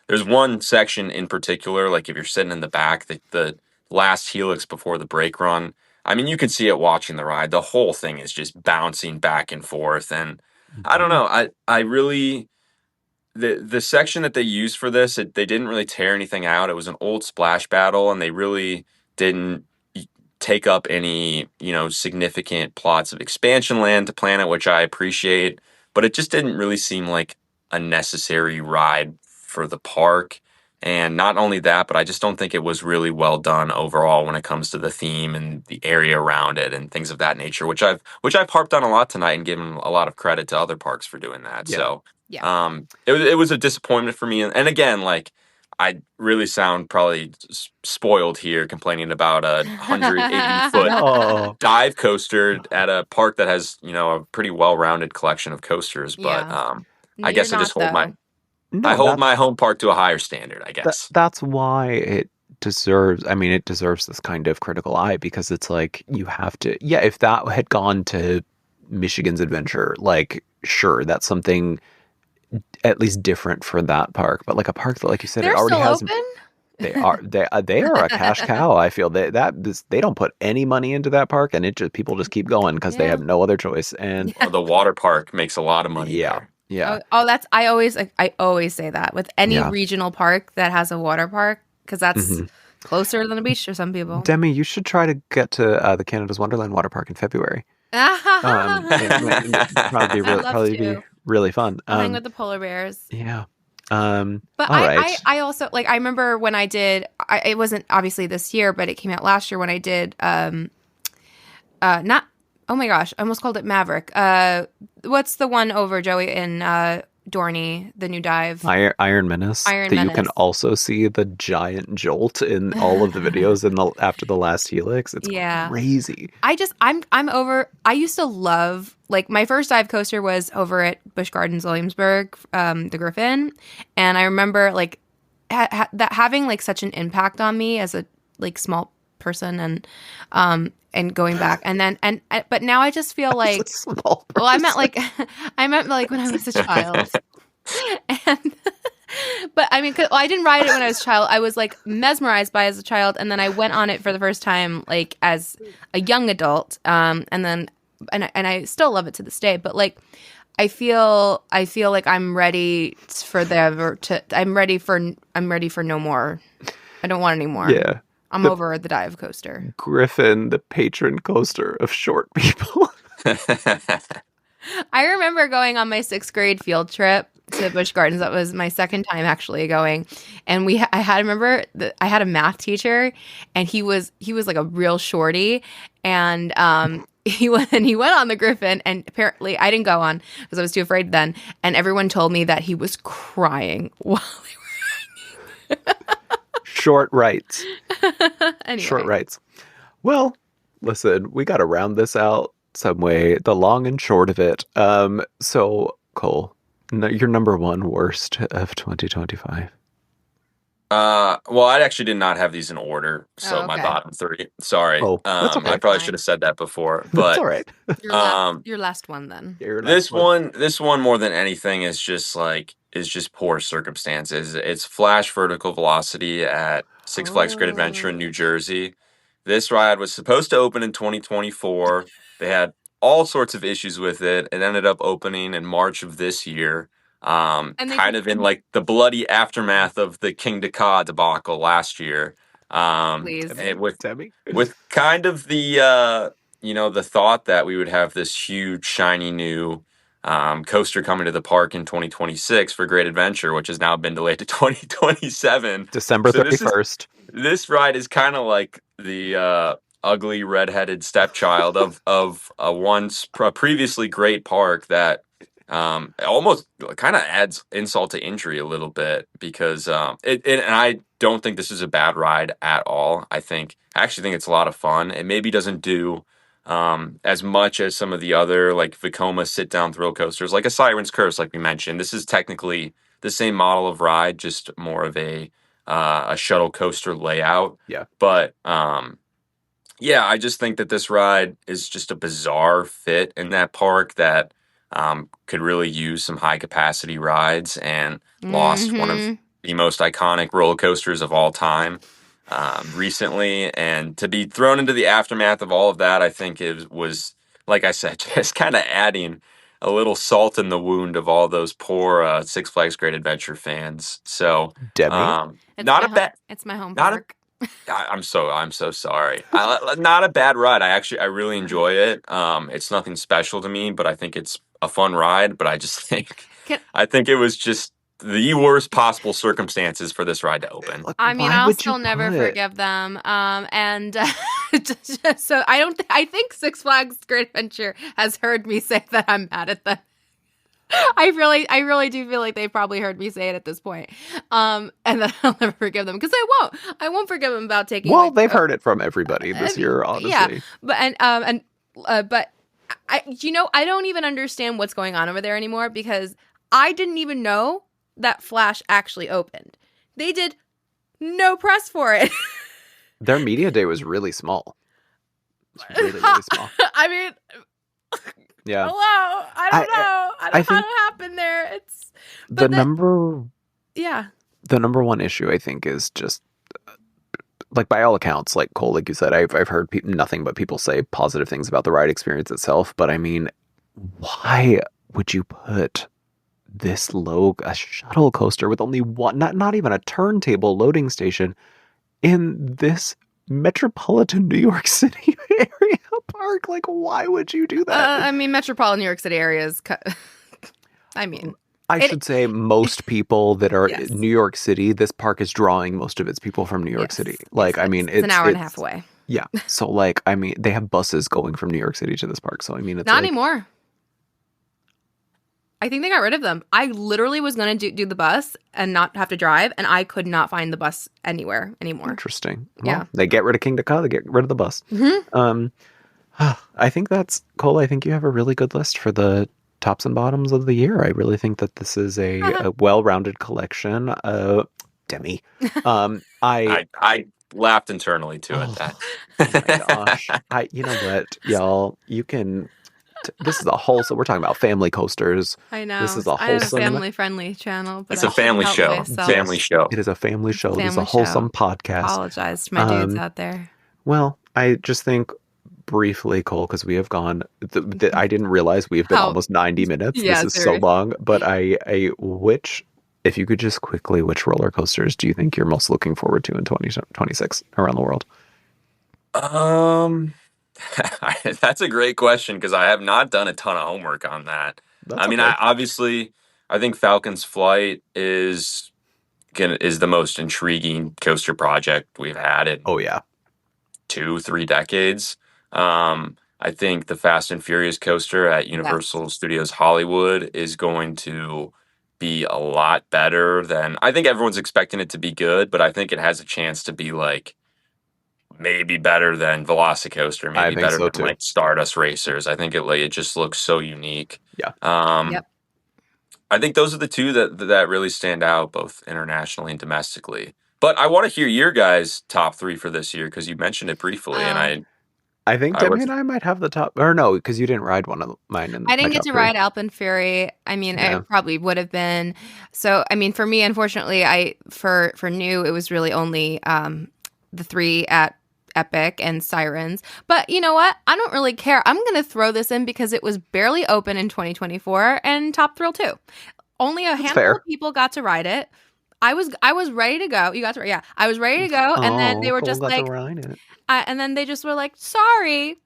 There's one section in particular, like if you're sitting in the back, the last helix before the brake run. I mean, you can see it watching the ride. The whole thing is just bouncing back and forth, and I don't know. I really the section that they used for this, they didn't really tear anything out. It was an old splash battle, and they really didn't take up any significant plots of expansion land to plan it, which I appreciate. But it just didn't really seem like a necessary ride for the park. And not only that, but I just don't think it was really well done overall when it comes to the theme and the area around it and things of that nature, which I've harped on a lot tonight and given a lot of credit to other parks for doing that. yeah. So Yeah. it was a disappointment for me. And again, like I really sound probably spoiled here complaining about a 180-foot No. dive coaster at a park that has, a pretty well-rounded collection of coasters. But Yeah. I You're guess I just not, hold my though. I No, hold my home park to a higher standard, I guess. that's why it deserves, I mean, it deserves this kind of critical eye because it's like you have to, yeah, if that had gone to Michigan's Adventure, like, sure, that's something at least different for that park. But like a park that, like you said, it They're already still has, open? they are a cash cow. I feel they don't put any money into that park, and people just keep going because they Yeah. have no other choice. And Well, the water park makes a lot of money yeah, there. yeah, That's I always say that with any yeah. regional park that has a water park because that's hmm closer than a beach for some people. Demi, you should try to get to the Canada's Wonderland water park in February. It'd I'd love probably be to. really fun. I'll hang with the polar bears. Yeah. But All right. I also like I remember when I did it wasn't obviously this year, but it came out last year when I did not oh my gosh, I almost called it Maverick. What's the one over Joey in Dorney, the new dive? Iron Menace. Iron That you can Menace. also see the giant jolt in all of the videos after the last helix. It's Yeah. crazy. I'm over. I used to love like my first dive coaster was over at Busch Gardens Williamsburg, the Griffin, and I remember like that having like such an impact on me as a like small person and going back and but now I just feel like It's a small well I meant person. like I meant like when I was a child and but I mean I didn't ride it when I was a child. I was like mesmerized by it as a child, and then I went on it for the first time like as a young adult, and then and I still love it to this day, but like I feel like I'm ready for I'm ready for no more. I don't want any more. Yeah. I'm over the dive coaster. Griffin, the patron coaster of short people. I remember going on my 6th grade field trip to Busch Gardens. That was my second time actually going, and I had a math teacher, and he was like a real shorty, and he went on the Griffin, and apparently I didn't go on because I was too afraid then, and everyone told me that he was crying while Short rights. anyway. Short rights. Well, listen, we got to round this out. some way. The long and short of it. So Cole, your number one worst of 2025. Well, I actually did not have these in order, so Oh, my okay. bottom three. Sorry. Oh, that's I okay. probably Fine. should have said that before, That's all but right. Your last one then. Yeah, your last this one more than anything is just poor circumstances. It's Flash Vertical Velocity at Six Flags Great Adventure in Oh. New Jersey. This ride was supposed to open in 2024. They had all sorts of issues with it. It ended up opening in March of this year. And they Kind of in like the bloody aftermath of the King Dakar debacle last year. please. Demi. And with Demi. kind of the the thought that we would have this huge shiny new coaster coming to the park in 2026 for Great Adventure, which has now been delayed to 2027. December So 31st. this ride is kind of like the ugly redheaded stepchild of a previously great park that almost kind of adds insult to injury a little bit because and I don't think this is a bad ride at all. I actually think it's a lot of fun. It maybe doesn't do as much as some of the other like Vekoma sit down thrill coasters, like a Siren's Curse, like we mentioned. This is technically the same model of ride, just more of a shuttle coaster layout. Yeah. But yeah, I just think that this ride is just a bizarre fit in that park that could really use some high capacity rides and lost one of Mhm. the most iconic roller coasters of all time recently. And to be thrown into the aftermath of all of that, I think it was, like I said, just kind of adding a little salt in the wound of all those poor Six Flags Great Adventure fans. So, Demi. not a bad, It's my home not a park. I'm so sorry. Not a bad ride. I really enjoy it. It's nothing special to me, but I think it's a fun ride. But I just think Can, I think it was just the worst possible circumstances for this ride to open. Like, I mean, why I'll would you still never put forgive them. And so I don't. I think Six Flags Great Adventure has heard me say that I'm mad at them. I really do feel like they've probably heard me say it at this point. And that I'll never forgive them because I won't forgive them about taking. Well, like, they've heard it from everybody this year, honestly. Yeah, but I don't even understand what's going on over there anymore because I didn't even know that Flash actually opened. They did no press for it. Their media day was really small. It's really, really small. I mean, Yeah. hello. I don't know. I don't know think what happened there. the number Yeah. the number one issue I think is just like by all accounts, like Cole, like you said, I've heard nothing but people say positive things about the ride experience itself. But I mean, why would you put this low a shuttle coaster with only one, not even a turntable loading station in this metropolitan New York City area park? Like, why would you do that? I mean, metropolitan New York City area is. I mean, I should say most people that are Yes. in New York City, this park is drawing most of its people from New York Yes. City. Like, Yes, I mean, it's an hour and a half away. Yeah. So, like, I mean, they have buses going from New York City to this park. So, I mean, it's Not like, anymore. I think they got rid of them. I literally was going to do the bus and not have to drive, and I could not find the bus anywhere anymore. Interesting. Well, Yeah. they get rid of King Dakar, they get rid of the bus. Mhm. I think that's Cole. I think you have a really good list for the tops and bottoms of the year. I really think that this is a well-rounded collection. Demi. I laughed internally too at that. Oh my gosh. You know what, y'all, you can, this is a wholesome, we're talking about family coasters. I know. This is a I have a wholesome, family-friendly channel, but It's I a family can't show. help myself. Family show. it is a family show. This is a Family wholesome show. podcast. Apologize to my dudes out there. Well, I just think briefly, Cole, because we have gone, I didn't realize we've been How- almost 90 minutes. Yeah, This is so seriously. long, but if you could just quickly, which roller coasters do you think you're most looking forward to in 2026 around the world? That's a great question because I have not done a ton of homework on that. That's I mean, okay. I think Falcon's Flight is the most intriguing coaster project we've had in Oh, yeah. 2-3 decades. I think the Fast and Furious coaster at Universal Studios Hollywood is going to be a lot better than I think everyone's expecting it to be good, but I think it has a chance to be like maybe better than Velocicoaster, I maybe think better so than too. like Stardust Racers. I think it just looks so unique. Yeah. Yep. I think those are the two that really stand out, both internationally and domestically. But I want to hear your guys' top three for this year because you mentioned it briefly, and Oh, I think I Demi was and I might have the top, or no, because you didn't ride one of mine in I my didn't get top to three. ride Alpenfury. I mean, Yeah. it probably would have been. So, I mean, for me, unfortunately, for new, it was really only the three at Epic and Sirens. But you know what? I don't really care. I'm going to throw this in because it was barely open in 2024 and Top Thrill 2. Only a That's handful fair. of people got to ride it. I was ready to go. You got to, yeah. I was ready to go, and then they Oh, were Cole just got to like, ride it. and then they just were like, "Sorry,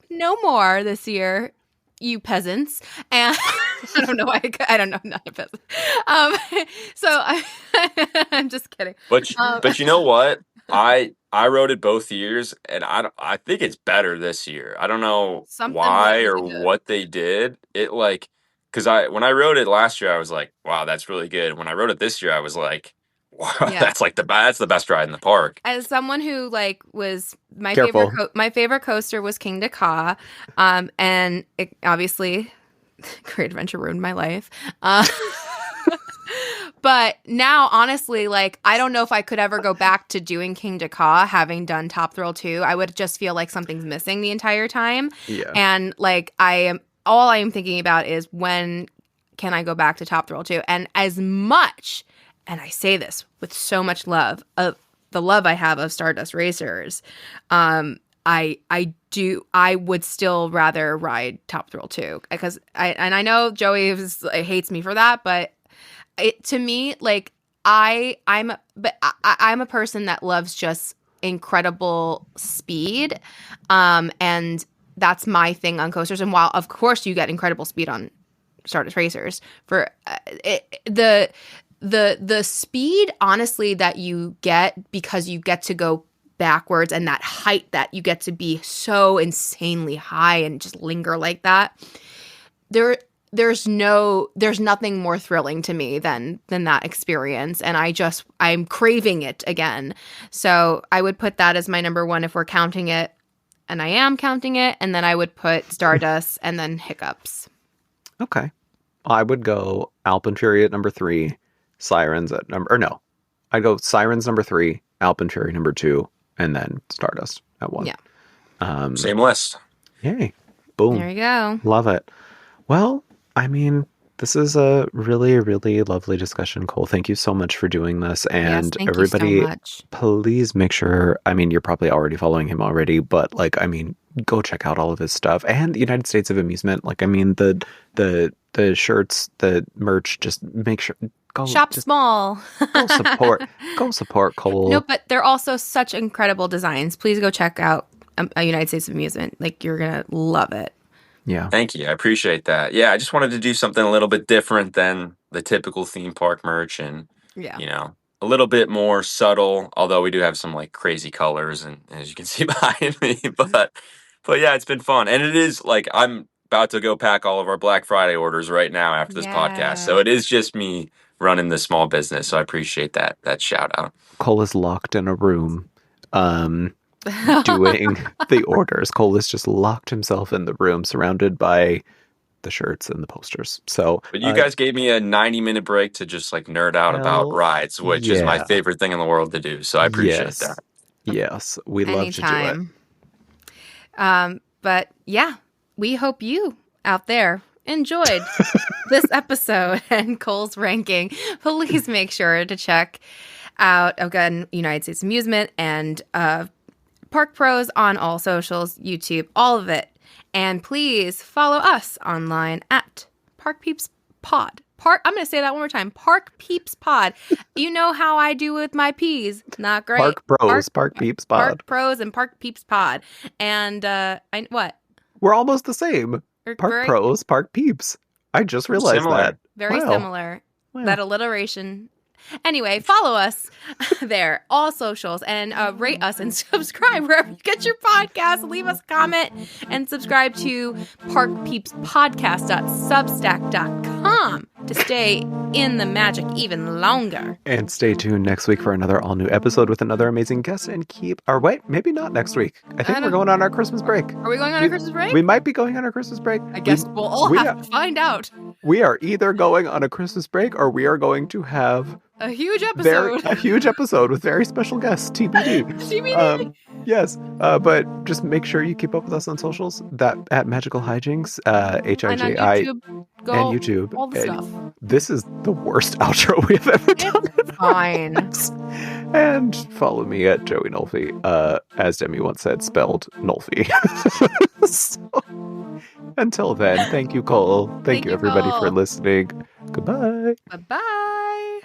no more this year, you peasants." And I don't know why. I don't know, not a peasant. Um, I'm just kidding. but you know what? I rode it both years, and I think it's better this year. I don't know Something why really or good. what they did. It like because when I rode it last year, I was like, wow, that's really good. When I rode it this year, I was like, wow, Yeah. that's the best ride in the park. As someone who like was Careful. my favorite coaster was King Ka, and it, obviously, Great Adventure ruined my life. But now, honestly, like I don't know if I could ever go back to doing King Ka, having done Top Thrill 2. I would just feel like something's missing the entire time, Yeah. and like all I am thinking about is when can I go back to Top Thrill 2? And as much, and I say this with so much love of the love I have of Stardust Racers, I would still rather ride Top Thrill 2 because I know Joey hates me for that, but to me, like I'm a person that loves just incredible speed, and that's my thing on coasters. And while of course you get incredible speed on Stardust Racers, for the speed honestly that you get because you get to go backwards and that height that you get to be so insanely high and just linger like that, there's nothing more thrilling to me than that experience, and I'm craving it again. So I would put that as my number one if we're counting it, and I am counting it, and then I would put Stardust and then Hiccups. Okay. I would go Alpenfury at number 3, Sirens at no. I'd go Sirens number 3, Alpenfury number 2, and then Stardust at 1. Yeah. Same list. Yay. Boom. There you go. Love it. Well, I mean, this is a really, really lovely discussion, Cole. Thank you so much for doing this. And Yes, thank everybody, you so much. please make sure, I mean, you're probably already following him already, but like, I mean, go check out all of his stuff. And the United States of Amusement, like, I mean, the shirts, the merch, just make sure, go Shop just small. go support Cole. No, but they're also such incredible designs. Please go check out a United States of Amusement. Like, you're gonna love it. Yeah. Thank you. I appreciate that. Yeah, I just wanted to do something a little bit different than the typical theme park merch and, Yeah. you know, a little bit more subtle, although we do have some like crazy colors and as you can see behind me, but yeah, it's been fun. And it is like I'm about to go pack all of our Black Friday orders right now after this podcast. So it is just me running the small business. So I appreciate that shout out. Cole is locked in a room. Doing the orders. Cole has just locked himself in the room surrounded by the shirts and the posters. So But you guys gave me a 90-minute break to just like nerd out about hell rides, which is my yeah. favorite thing in the world to do. So I appreciate that. Yes, we love to do it. But yeah, we hope you out there enjoyed this episode and Cole's ranking. Please make sure to check out, again, United States Amusement and ParkPros on all socials, YouTube, all of it. And please follow us online at ParkPeepsPod. I'm going to say that one more time. ParkPeepsPod. You know how I do with my P's. Not great. ParkPros, ParkPeepsPod. ParkPros and ParkPeepsPod. And what? We're almost the same. ParkPros, ParkPeeps. I just realized Similar. that. Very Wow. similar. Wow. That alliteration. Anyway, follow us there, all socials, and rate us and subscribe wherever you get your podcasts. Leave us a comment and subscribe to ParkPeepsPodcast.substack.com. to stay in the magic even longer. And stay tuned next week for another all-new episode with another amazing guest. And maybe not next week. I think we're going on our Christmas break. Are we going on a Christmas break? We might be going on our Christmas break. I guess we'll all have to find out. We are either going on a Christmas break or we are going to have a huge episode. A huge episode with very special guests, TBD. TBD. Yes, but just make sure you keep up with us on socials. That at Magical Hijinks, HIJI, and YouTube. All the stuff. This is the worst outro we have ever done. It's fine. And follow me at Joey Nolfi, as Demi once said, spelled Nolfi. So, until then, thank you, Cole. Thank you, everybody, Cole. for listening. Goodbye. Bye-bye.